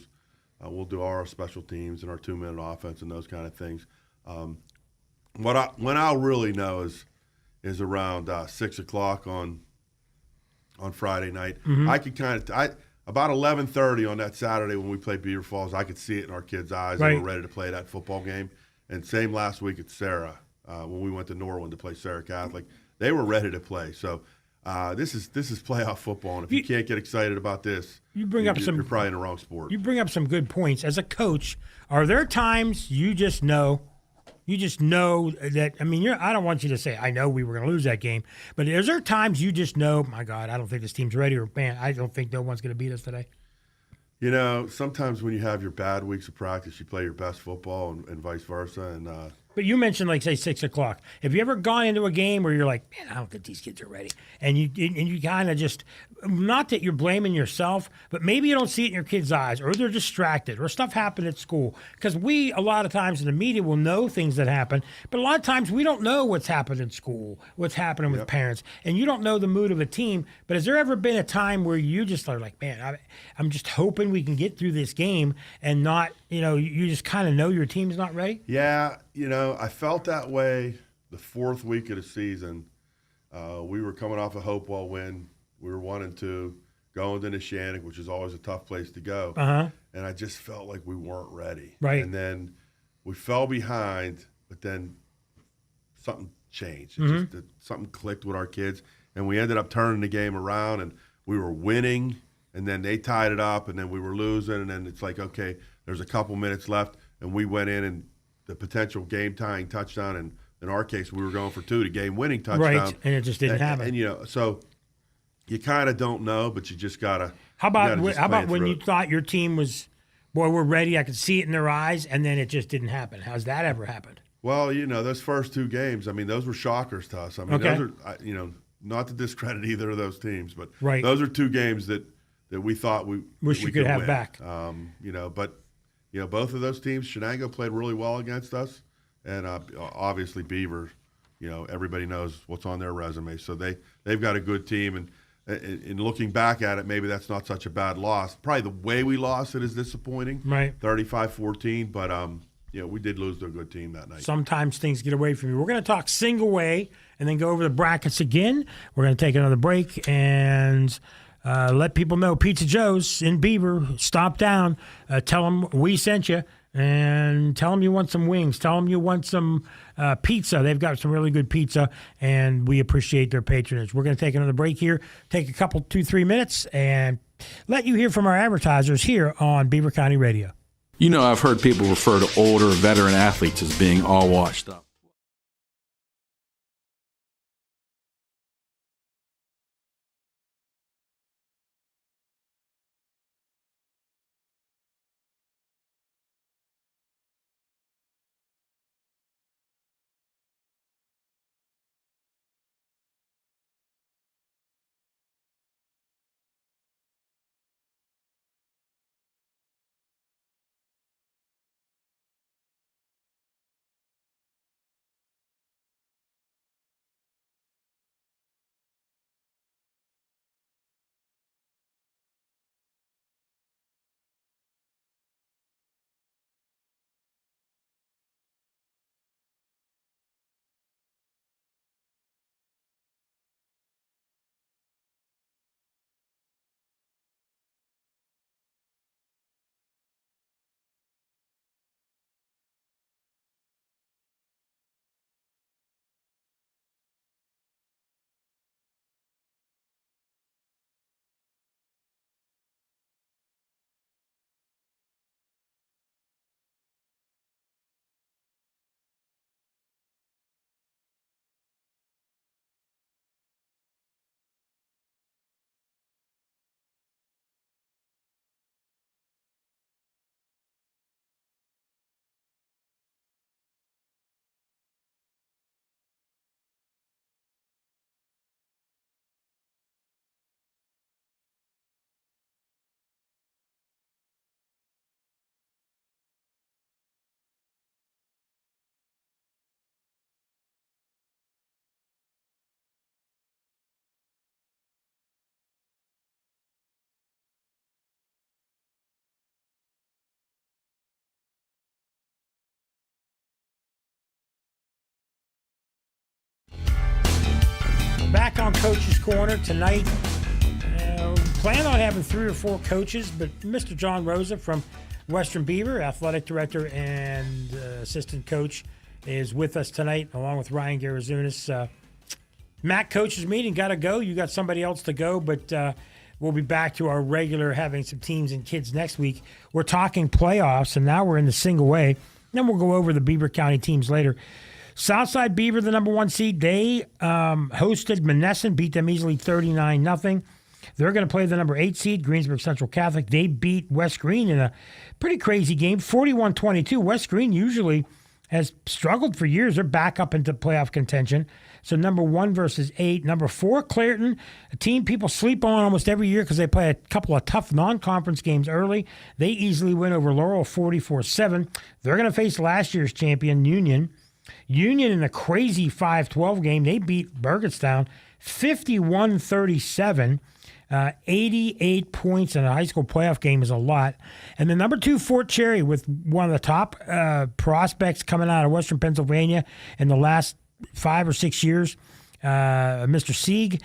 We'll do our special teams and our 2-minute offense and those kind of things. When I'll really know is around 6:00 on Friday night. Mm-hmm. I could about 11:30 on that Saturday when we played Beaver Falls, I could see it in our kids' eyes. Right. They were ready to play that football game. And same last week at Sarah when we went to Norwin to play Sarah Catholic. They were ready to play. So this is playoff football, and if you can't get excited about this, you're probably in the wrong sport. You bring up some good points. As a coach, are there times you just know that? I mean, I don't want you to say, I know we were going to lose that game, but is there times you just know, my God, I don't think this team's ready, or man, I don't think no one's going to beat us today? Sometimes when you have your bad weeks of practice, you play your best football and vice versa. And But you mentioned, like, say, 6:00. Have you ever gone into a game where you're like, man, I don't think these kids are ready, and you kind of just, not that you're blaming yourself, but maybe you don't see it in your kids' eyes, or they're distracted, or stuff happened at school? Because we, a lot of times in the media, will know things that happen, but a lot of times we don't know what's happened in school, what's happening with parents, and you don't know the mood of a team. But has there ever been a time where you just are like, man, I'm just hoping we can get through this game, and not, you just kind of know your team's not ready? Yeah, I felt that way the 4th week of the season. We were coming off a Hopewell win. We were 1-2, going to Neshannock, which is always a tough place to go. Uh-huh. and I just felt like we weren't ready. Right. And then we fell behind, but then something changed. Something clicked with our kids, and we ended up turning the game around, and we were winning, and then they tied it up, and then we were losing, and then it's like, okay, there's a couple minutes left, and we went in and the potential game-tying touchdown, and in our case, we were going for 2, the game-winning touchdown. Right, and it just didn't happen. And so you kind of don't know, but you just got to – How about when you thought your team was, boy, we're ready, I could see it in their eyes, and then it just didn't happen? How's that ever happened? Well, those first 2 games, I mean, those were shockers to us. I mean, those are, not to discredit either of those teams, but those are 2 games that we thought we could have win. back. But both of those teams, Shenango played really well against us, and obviously Beaver, everybody knows what's on their resume, so they've got a good team, and in looking back at it, maybe that's not such a bad loss. Probably the way we lost it is disappointing, right? 35-14, but we did lose to a good team that night. Sometimes things get away from you. We're going to talk single way and then go over the brackets again. We're going to take another break and let people know Pizza Joe's in Beaver. Stop down. Tell them we sent you, and tell them you want some wings. Tell them you want some pizza. They've got some really good pizza, and we appreciate their patronage. We're going to take another break here, take a couple, 2-3 minutes, and let you hear from our advertisers here on Beaver County Radio. I've heard people refer to older veteran athletes as being all washed up. Back on Coach's Corner tonight. Plan on having 3 or 4 coaches, but Mr. John Rosa from Western Beaver, athletic director and assistant coach, is with us tonight, along with Ryan Garazunas. Matt, coaches meeting, got to go. You got somebody else to go, but we'll be back to our regular having some teams and kids next week. We're talking playoffs, and now we're in the single way. Then we'll go over the Beaver County teams later. Southside Beaver, the number 1 seed, they hosted Monessen, beat them easily 39-0. They're going to play the number 8 seed, Greensburg Central Catholic. They beat West Green in a pretty crazy game, 41-22. West Green usually has struggled for years. They're back up into playoff contention. So number 1 versus 8. Number 4, Clairton, a team people sleep on almost every year because they play a couple of tough non-conference games early. They easily win over Laurel 44-7. They're going to face last year's champion, Union. Union in a crazy 5-12 game, they beat Burgettstown 51-37. 88 points in a high school playoff game is a lot. And the number 2, Fort Cherry, with one of the top prospects coming out of Western Pennsylvania in the last 5 or 6 years. Mr. Sieg,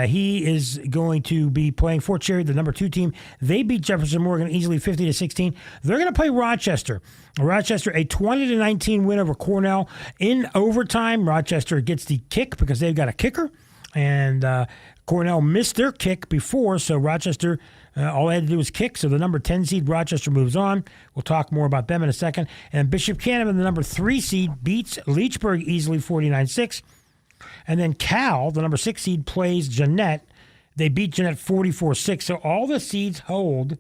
he is going to be playing Fort Cherry, the number 2 team. They beat Jefferson Morgan easily 50-16. They're going to play Rochester. Rochester, a 20-19 win over Cornell in overtime. Rochester gets the kick because they've got a kicker, and Cornell missed their kick before, so Rochester, all they had to do was kick. So the number 10 seed Rochester moves on. We'll talk more about them in a second. And Bishop Canevin, the number 3 seed, beats Leechburg easily 49-6. And then Cal, the number 6 seed, plays Jeanette. They beat Jeanette 44-6. So all the seeds hold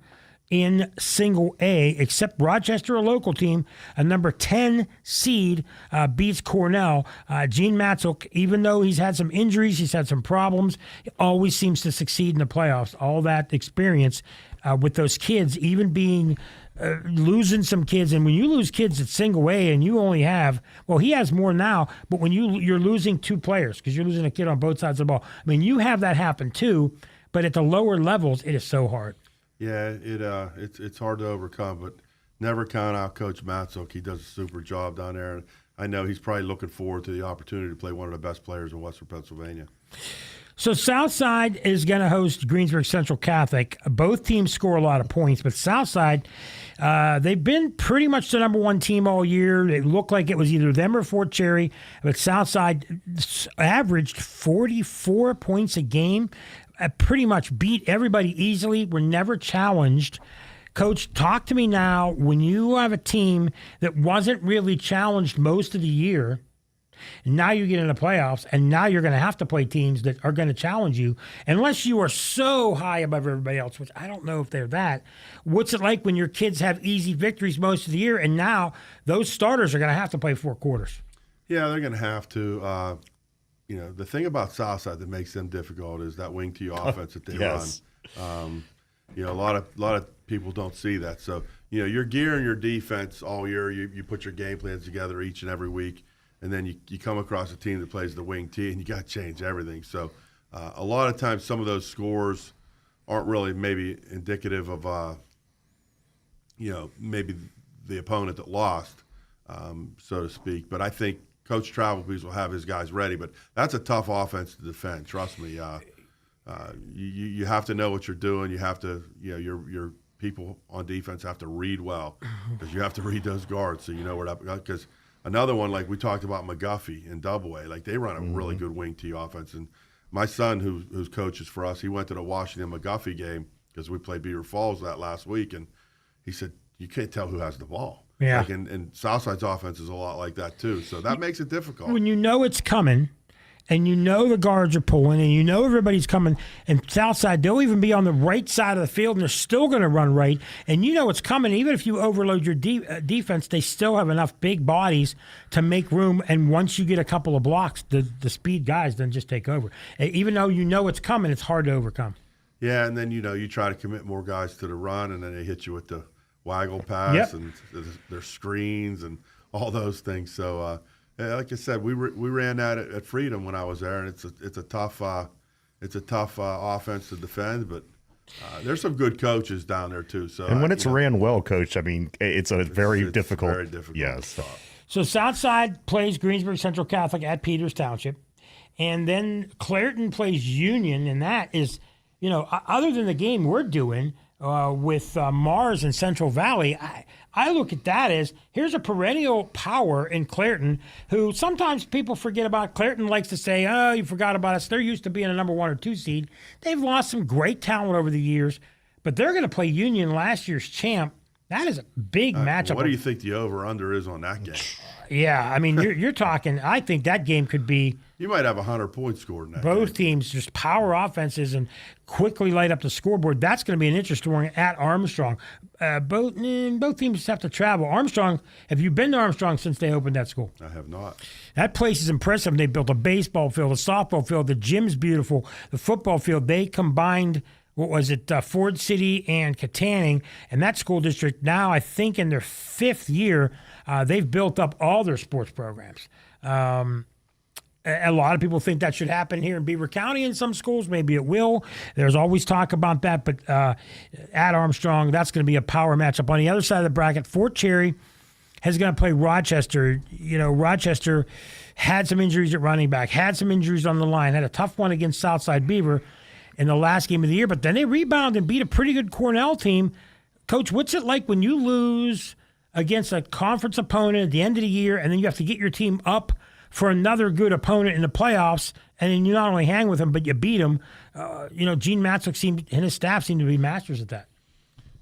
in single A, except Rochester, a local team. A number 10 seed beats Cornell. Gene Matzuk, even though he's had some injuries, he's had some problems, he always seems to succeed in the playoffs. All that experience with those kids, even being losing some kids, and when you lose kids at single A and you only have, well, he has more now, but when you're losing 2 players because you're losing a kid on both sides of the ball. I mean, you have that happen too, but at the lower levels, it is so hard. Yeah, it's hard to overcome, but never count out Coach Matzuk. He does a super job down there, and I know he's probably looking forward to the opportunity to play one of the best players in Western Pennsylvania. So Southside is going to host Greensburg Central Catholic. Both teams score a lot of points, but Southside, they've been pretty much the number 1 team all year. It looked like it was either them or Fort Cherry, but Southside averaged 44 points a game, pretty much beat everybody easily, were never challenged. Coach, talk to me now. When you have a team that wasn't really challenged most of the year, and now you get in the playoffs, and now you're going to have to play teams that are going to challenge you, unless you are so high above everybody else, which I don't know if they're that. What's it like when your kids have easy victories most of the year, and now those starters are going to have to play 4 quarters? Yeah, they're going to have to. The thing about Southside that makes them difficult is that wing T offense that they yes. run. A lot of people don't see that. So, you're gearing your defense all year. You put your game plans together each and every week. And then you come across a team that plays the wing T, and you got to change everything. So a lot of times some of those scores aren't really maybe indicative of, maybe the opponent that lost, so to speak. But I think Coach Travelbees will have his guys ready. But that's a tough offense to defend. Trust me. You have to know what you're doing. You have to, your people on defense have to read well because you have to read those guards so you know where that – because – another one, like we talked about McGuffey in Double A, like they run a really good wing T offense. And my son, who's coaches for us, he went to the Washington McGuffey game because we played Beaver Falls that last week, and he said, you can't tell who has the ball. Yeah. And Southside's offense is a lot like that too. So that makes it difficult. When you know it's coming, and you know the guards are pulling, and you know everybody's coming, and Southside, they'll even be on the right side of the field, and they're still going to run right, and you know it's coming. Even if you overload your defense, they still have enough big bodies to make room, and once you get a couple of blocks, the speed guys then just take over. Even though you know it's coming, it's hard to overcome. Yeah, and then, you try to commit more guys to the run, and then they hit you with the waggle pass and their screens and all those things. So, like I said, we ran that at Freedom when I was there, and it's a tough offense to defend, but there's some good coaches down there too. So and when it's ran well, Coach, I mean it's very difficult. Very difficult. Yes. So Southside plays Greensburg Central Catholic at Peters Township, and then Clairton plays Union, and that is, other than the game we're doing with Mars and Central Valley, I look at that as here's a perennial power in Clairton who sometimes people forget about. Clairton likes to say, oh, you forgot about us. They're used to being a number 1 or 2 seed. They've lost some great talent over the years, but they're going to play Union, last year's champ. That is a big matchup. What do you think the over-under is on that game? Yeah, I mean, you're talking, I think that game could be. You might have 100 points scored in that both game. teams just power offenses and quickly light up the scoreboard. That's going to be an interesting one at Armstrong. Both teams have to travel. Armstrong, have you been to Armstrong since they opened that school? I have not. That place is impressive. They built a baseball field, a softball field. The gym's beautiful. The football field, they combined, Ford City and Katanning. And that school district now, I think in their 5th year, they've built up all their sports programs. A lot of people think that should happen here in Beaver County in some schools. Maybe it will. There's always talk about that. But at Armstrong, that's going to be a power matchup. On the other side of the bracket, Fort Cherry is going to play Rochester. You know, Rochester had some injuries at running back, had some injuries on the line, had a tough one against Southside Beaver in the last game of the year, but then they rebounded and beat a pretty good Cornell team. Coach, what's it like when you lose against a conference opponent at the end of the year, and then you have to get your team up for another good opponent in the playoffs, and then you not only hang with them, but you beat them? Gene Matzik and his staff seem to be masters at that.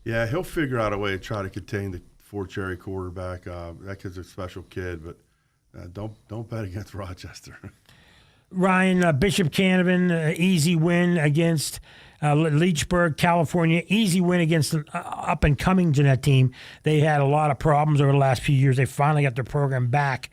Yeah, he'll figure out a way to try to contain the Fort Cherry quarterback. That kid's a special kid, but don't bet against Rochester. Ryan, Bishop Canavan, easy win against Leechburg, California. Easy win against an up-and-coming Jeanette team. They had a lot of problems over the last few years. They finally got their program back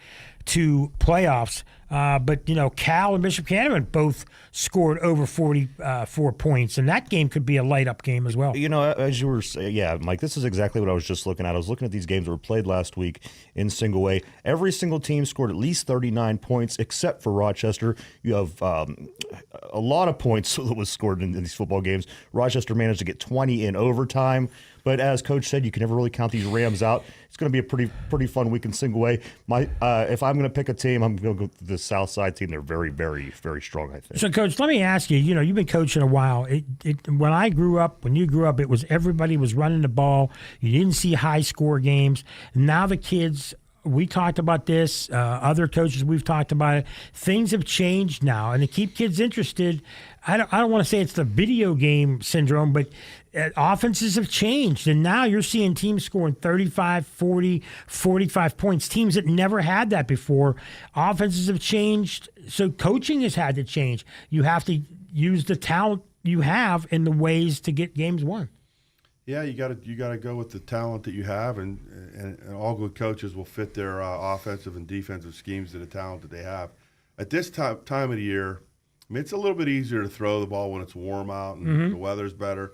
to playoffs. But Cal and Bishop Canavan both scored over 44 points, and that game could be a light-up game as well. As you were saying, Mike, this is exactly what I was just looking at. I was looking at these games that were played last week in single A. Every single team scored at least 39 points, except for Rochester. You have a lot of points that was scored in these football games. Rochester managed to get 20 in overtime. But as Coach said, you can never really count these Rams out. It's going to be a pretty fun week in single A. If I'm going to pick a team, I'm going to go with the Southside team. They're very, very, very strong, I think. So, Coach, let me ask you. You've been coaching a while. When you grew up, it was everybody was running the ball. You didn't see high score games. Now the kids. We talked about this. Other coaches, we've talked about it. Things have changed now, and to keep kids interested, I don't want to say it's the video game syndrome, but offenses have changed, and now you're seeing teams scoring 35, 40, 45 points, teams that never had that before. Offenses have changed, so coaching has had to change. You have to use the talent you have in the ways to get games won. Yeah, you got to go with the talent that you have, and all good coaches will fit their offensive and defensive schemes to the talent that they have. At this time of the year, I mean, it's a little bit easier to throw the ball when it's warm out and the weather's better.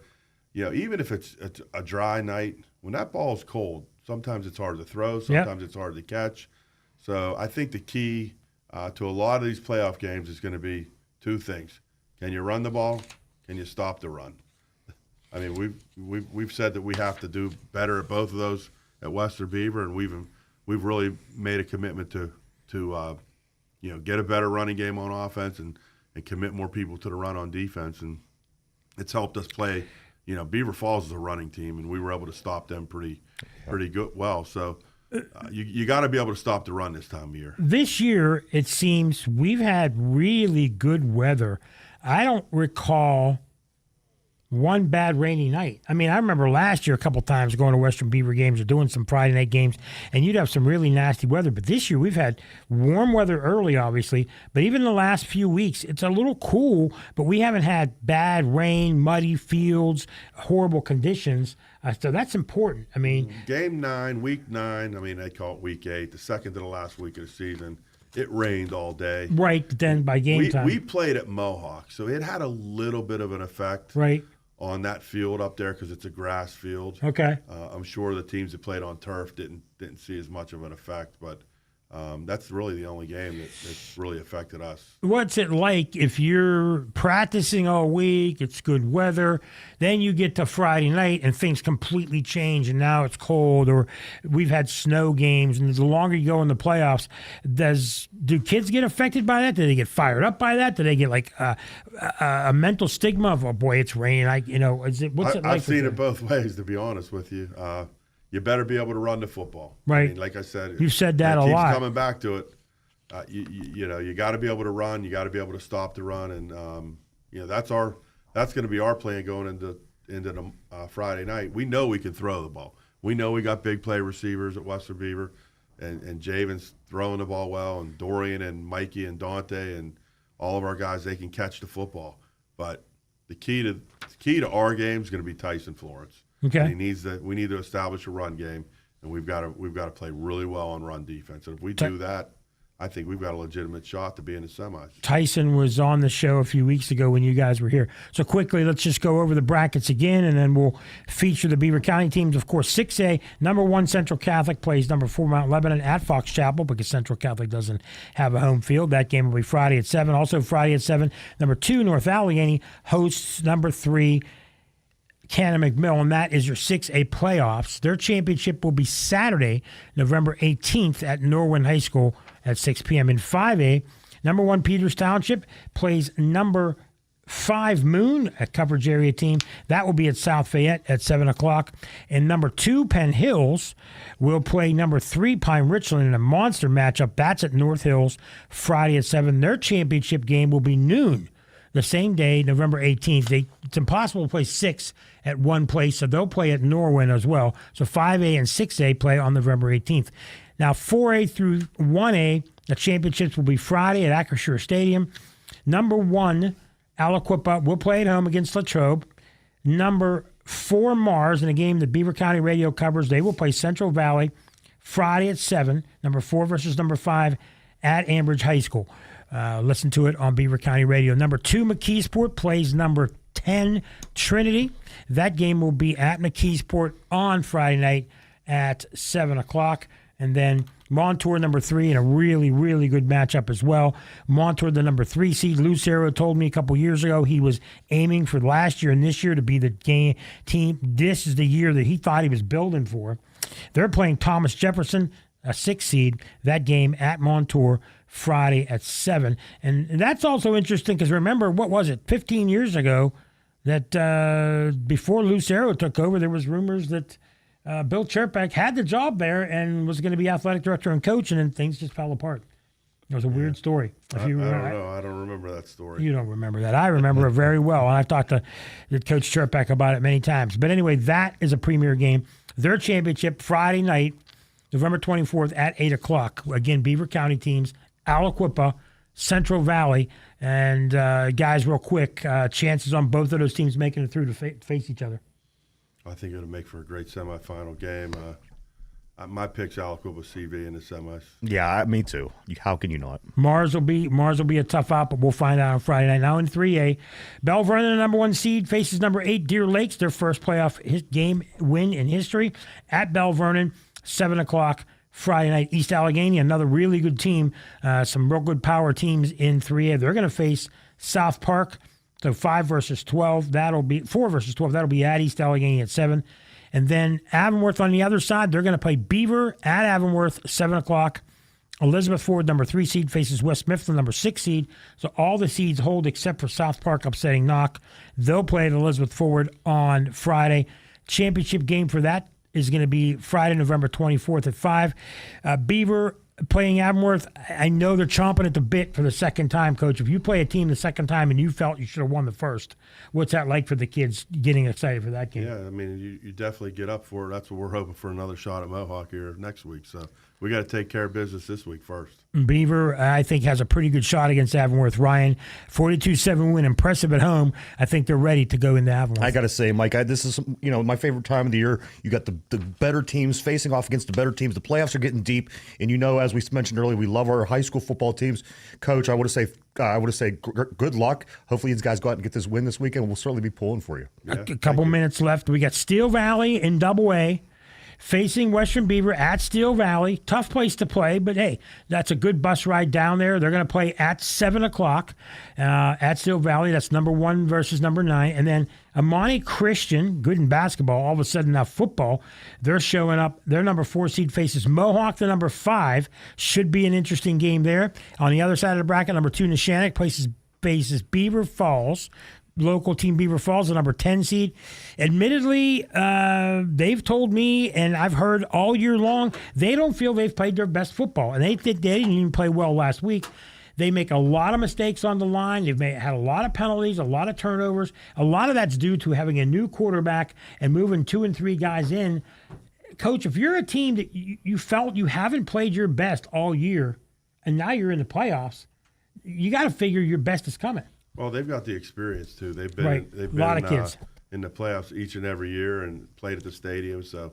Even if it's a dry night, when that ball's cold, sometimes it's hard to throw, sometimes it's hard to catch. So I think the key to a lot of these playoff games is going to be two things: can you run the ball? Can you stop the run? I mean, we've said that we have to do better at both of those at Western Beaver, and we've really made a commitment to get a better running game on offense and commit more people to the run on defense, and it's helped us play. Beaver Falls is a running team, and we were able to stop them pretty good. Well, so you got to be able to stop the run this time of year. This year, it seems we've had really good weather. I don't recall one bad rainy night. I mean, I remember last year a couple times going to Western Beaver games or doing some Friday night games, and you'd have some really nasty weather. But this year we've had warm weather early, obviously, but even the last few weeks, it's a little cool, but we haven't had bad rain, muddy fields, horrible conditions. So that's important. I mean, Game 9, Week 9, I mean, they call it Week 8, the second to the last week of the season. It rained all day. Right, but then by game time. We played at Mohawk, so it had a little bit of an effect. Right. On that field up there because it's a grass field. Okay. I'm sure the teams that played on turf didn't see as much of an effect, but that's really the only game that's really affected us. What's it like if you're practicing all week, it's good weather, then you get to Friday night and things completely change and now it's cold, or we've had snow games, and the longer you go in the playoffs, do kids get affected by that? Do they get fired up by that? Do they get like a mental stigma of, oh boy, it's raining? What's it like? I've seen it both ways, to be honest with you. You better be able to run the football. Right. I mean, like I said, you've said that a lot. Coming back to it, you got to be able to run. You got to be able to stop the run, and that's going to be our plan going into the Friday night. We know we can throw the ball. We know we got big play receivers at Western Beaver, and Javen's throwing the ball well, and Dorian and Mikey and Dante and all of our guys, they can catch the football. But the key to our game is going to be Tyson Florence. Okay. We need to establish a run game, and we've got to play really well on run defense. And if we do that, I think we've got a legitimate shot to be in the semis. Tyson was on the show a few weeks ago when you guys were here. So quickly, let's just go over the brackets again, and then we'll feature the Beaver County teams. Of course, 6A, number 1 Central Catholic plays number 4 Mount Lebanon at Fox Chapel because Central Catholic doesn't have a home field. That game will be Friday at 7. Also Friday at 7, number 2 North Allegheny hosts number 3 Cannon McMill, and that is your 6A playoffs. Their championship will be Saturday, November 18th at Norwin High School at 6 p.m. In 5A, number 1 Peters Township plays number 5 Moon, a coverage area team. That will be at South Fayette at 7 o'clock. And number 2 Penn Hills will play number 3 Pine Richland in a monster matchup. That's at North Hills Friday at 7. Their championship game will be noon the same day, November 18th. It's impossible to play 6 at one place, so they'll play at Norwin as well. So 5A and 6A play on November 18th. Now 4A through 1A, the championships will be Friday at Acrisure Stadium. Number 1 Aliquippa will play at home against Latrobe. Number 4 Mars, in a game that Beaver County Radio covers, they will play Central Valley Friday at 7. Number 4 versus number 5 at Ambridge High School. Listen to it on Beaver County Radio. Number 2 McKeesport plays number 10 Trinity. That game will be at McKeesport on Friday night at 7 o'clock. And then Montour, number 3, in a really, really good matchup as well. Montour, the number 3 seed. Lucero told me a couple years ago he was aiming for last year and this year to be the game team. This is the year that he thought he was building for. They're playing Thomas Jefferson, a 6 seed. That game at Montour Friday at 7. And that's also interesting because remember, what was it, 15 years ago that before Lucero took over, there was rumors that Bill Cherpak had the job there and was going to be athletic director and coach, and then things just fell apart. It was a weird story. I don't know. I don't remember that story. You don't remember that. I remember it very well, and I've talked to Coach Cherpak about it many times. But anyway, that is a premier game. Their championship Friday night, November 24th at 8 o'clock. Again, Beaver County teams, Aliquippa, Central Valley, and guys, real quick, chances on both of those teams making it through to face each other. I think it'll make for a great semifinal game. My pick's Aliquippa CV in the semis. Yeah, me too. How can you not? Mars will be a tough out, but we'll find out on Friday night. Now in 3A, Bell Vernon, the number 1 seed, faces number 8 Deer Lakes, their first playoff game win in history at Bell Vernon, 7 o'clock Friday night. East Allegheny, another really good team, some real good power teams in 3A. They're going to face South Park. So 5 versus 12, that'll be 4 versus 12. That'll be at East Allegheny at 7. And then Avonworth on the other side, they're going to play Beaver at Avonworth, 7 o'clock. Elizabeth Ford, number 3 seed, faces West Mifflin, number 6 seed. So all the seeds hold except for South Park upsetting Knock. They'll play at Elizabeth Forward on Friday. Championship game for that is going to be Friday, November 24th at 5. Beaver playing Avonworth, I know they're chomping at the bit for the second time, Coach. If you play a team the second time and you felt you should have won the first, what's that like for the kids getting excited for that game? Yeah, I mean, you definitely get up for it. That's what we're hoping for, another shot at Mohawk here next week. So we got to take care of business this week first. Beaver, I think, has a pretty good shot against Avonworth. Ryan, 42-7 win, impressive at home. I think they're ready to go into Avonworth. I got to say, Mike, this is my favorite time of the year. You got the better teams facing off against the better teams. The playoffs are getting deep, and as we mentioned earlier, we love our high school football teams. Coach, I would say good luck. Hopefully, these guys go out and get this win this weekend. We'll certainly be pulling for you. Yeah, a couple minutes left. We got Steel Valley in Double-A. Facing Western Beaver at Steel Valley. Tough place to play, but hey, that's a good bus ride down there. They're going to play at 7 o'clock at Steel Valley. That's number 1 versus number 9. And then Amani Christian, good in basketball, all of a sudden now football, they're showing up. Their number 4 seed faces Mohawk, the number 5. Should be an interesting game there. On the other side of the bracket, number 2 Neshannock faces Beaver Falls. Local team Beaver Falls, the number 10 seed. Admittedly, they've told me, and I've heard all year long, they don't feel they've played their best football. And they didn't even play well last week. They make a lot of mistakes on the line. They've had a lot of penalties, a lot of turnovers. A lot of that's due to having a new quarterback and moving 2 and 3 guys in. Coach, if you're a team that you felt you haven't played your best all year, and now you're in the playoffs, you got to figure your best is coming. Well, they've got the experience too. They've been right. They've a lot of kids in the playoffs each and every year and played at the stadium. So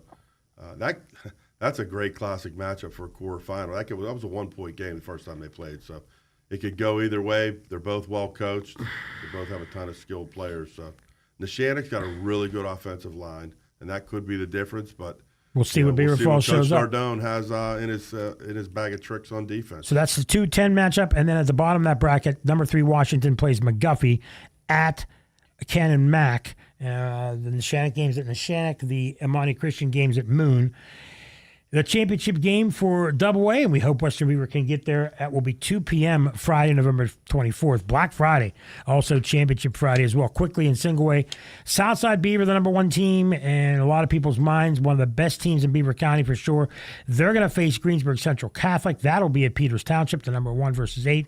that's a great classic matchup for a quarterfinal. That was a 1-point game the first time they played. So it could go either way. They're both well coached. They both have a ton of skilled players. So Neshannock's got a really good offensive line, and that could be the difference. But we'll see what Beaver Falls shows up. Coach Nardone has in his bag of tricks on defense. So that's the 2-10 matchup, and then at the bottom of that bracket, number 3 Washington plays McGuffey at Cannon Mac, The Neshannock games at Neshannock, the Imani Christian games at Moon. The championship game for Double-A, and we hope Western Beaver can get there. That will be 2 p.m. Friday, November 24th. Black Friday, also Championship Friday as well. Quickly in Single-A, Southside Beaver, the number one team, and a lot of people's minds, one of the best teams in Beaver County for sure. They're going to face Greensburg Central Catholic. That'll be at Peters Township, the number 1 versus 8.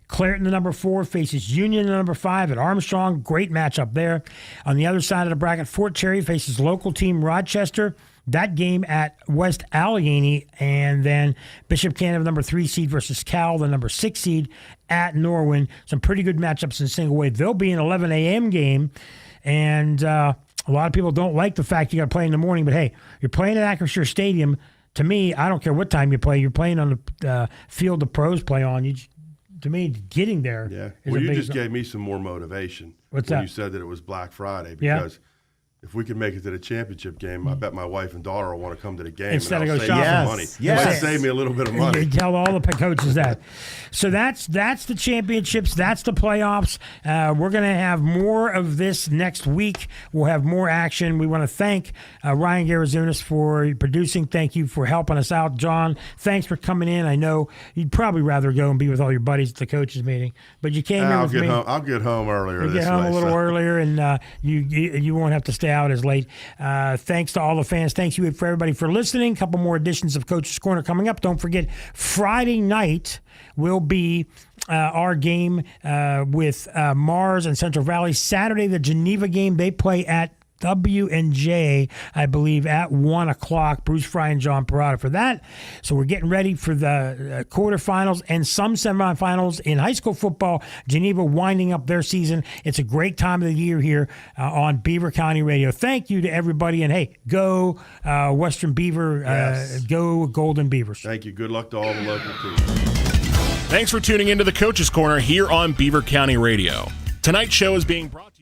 Clareton, the number 4, faces Union, the number 5 at Armstrong. Great matchup there. On the other side of the bracket, Fort Cherry faces local team Rochester. That game at West Allegheny, and then Bishop Canada, number 3 seed versus Cal, the number 6 seed at Norwin. Some pretty good matchups in Single-A. They'll be an 11 a.m. game, and a lot of people don't like the fact you got to play in the morning. But hey, you're playing at Acrisure Stadium. To me, I don't care what time you play. You're playing on the field the pros play on. To me, getting there. Yeah. Is Well, a you big- just gave me some more motivation. What's when that? you said that it was Black Friday, Yeah. because if we can make it to the championship game, I bet my wife and daughter will want to come to the game. Instead and of I'll go save me shopping. some money. Yes. Might save me a little bit of You money. tell all the coaches that. So that's the championships. That's the playoffs. We're going to have more of this next week. We'll have more action. We want to thank Ryan Garazunas for producing. Thank you for helping us out. John, thanks for coming in. I know you'd probably rather go and be with all your buddies at the coaches meeting, but you came here with me. I'll get home earlier You this get home way, a little so. earlier, and you won't have to stay out as late. Thanks to all the fans. Thanks you for everybody for listening. A couple more editions of Coach's Corner coming up. Don't forget, Friday night will be our game with Mars and Central Valley. Saturday, the Geneva game. They play at W&J, I believe, at 1 o'clock. Bruce Fry and John Parada for that. So we're getting ready for the quarterfinals and some semifinals in high school football. Geneva winding up their season. It's a great time of the year here on Beaver County Radio. Thank you to everybody. And, hey, go Western Beaver. Yes. Go Golden Beavers. Thank you. Good luck to all the local teams. Thanks for tuning into the Coach's Corner here on Beaver County Radio. Tonight's show is being brought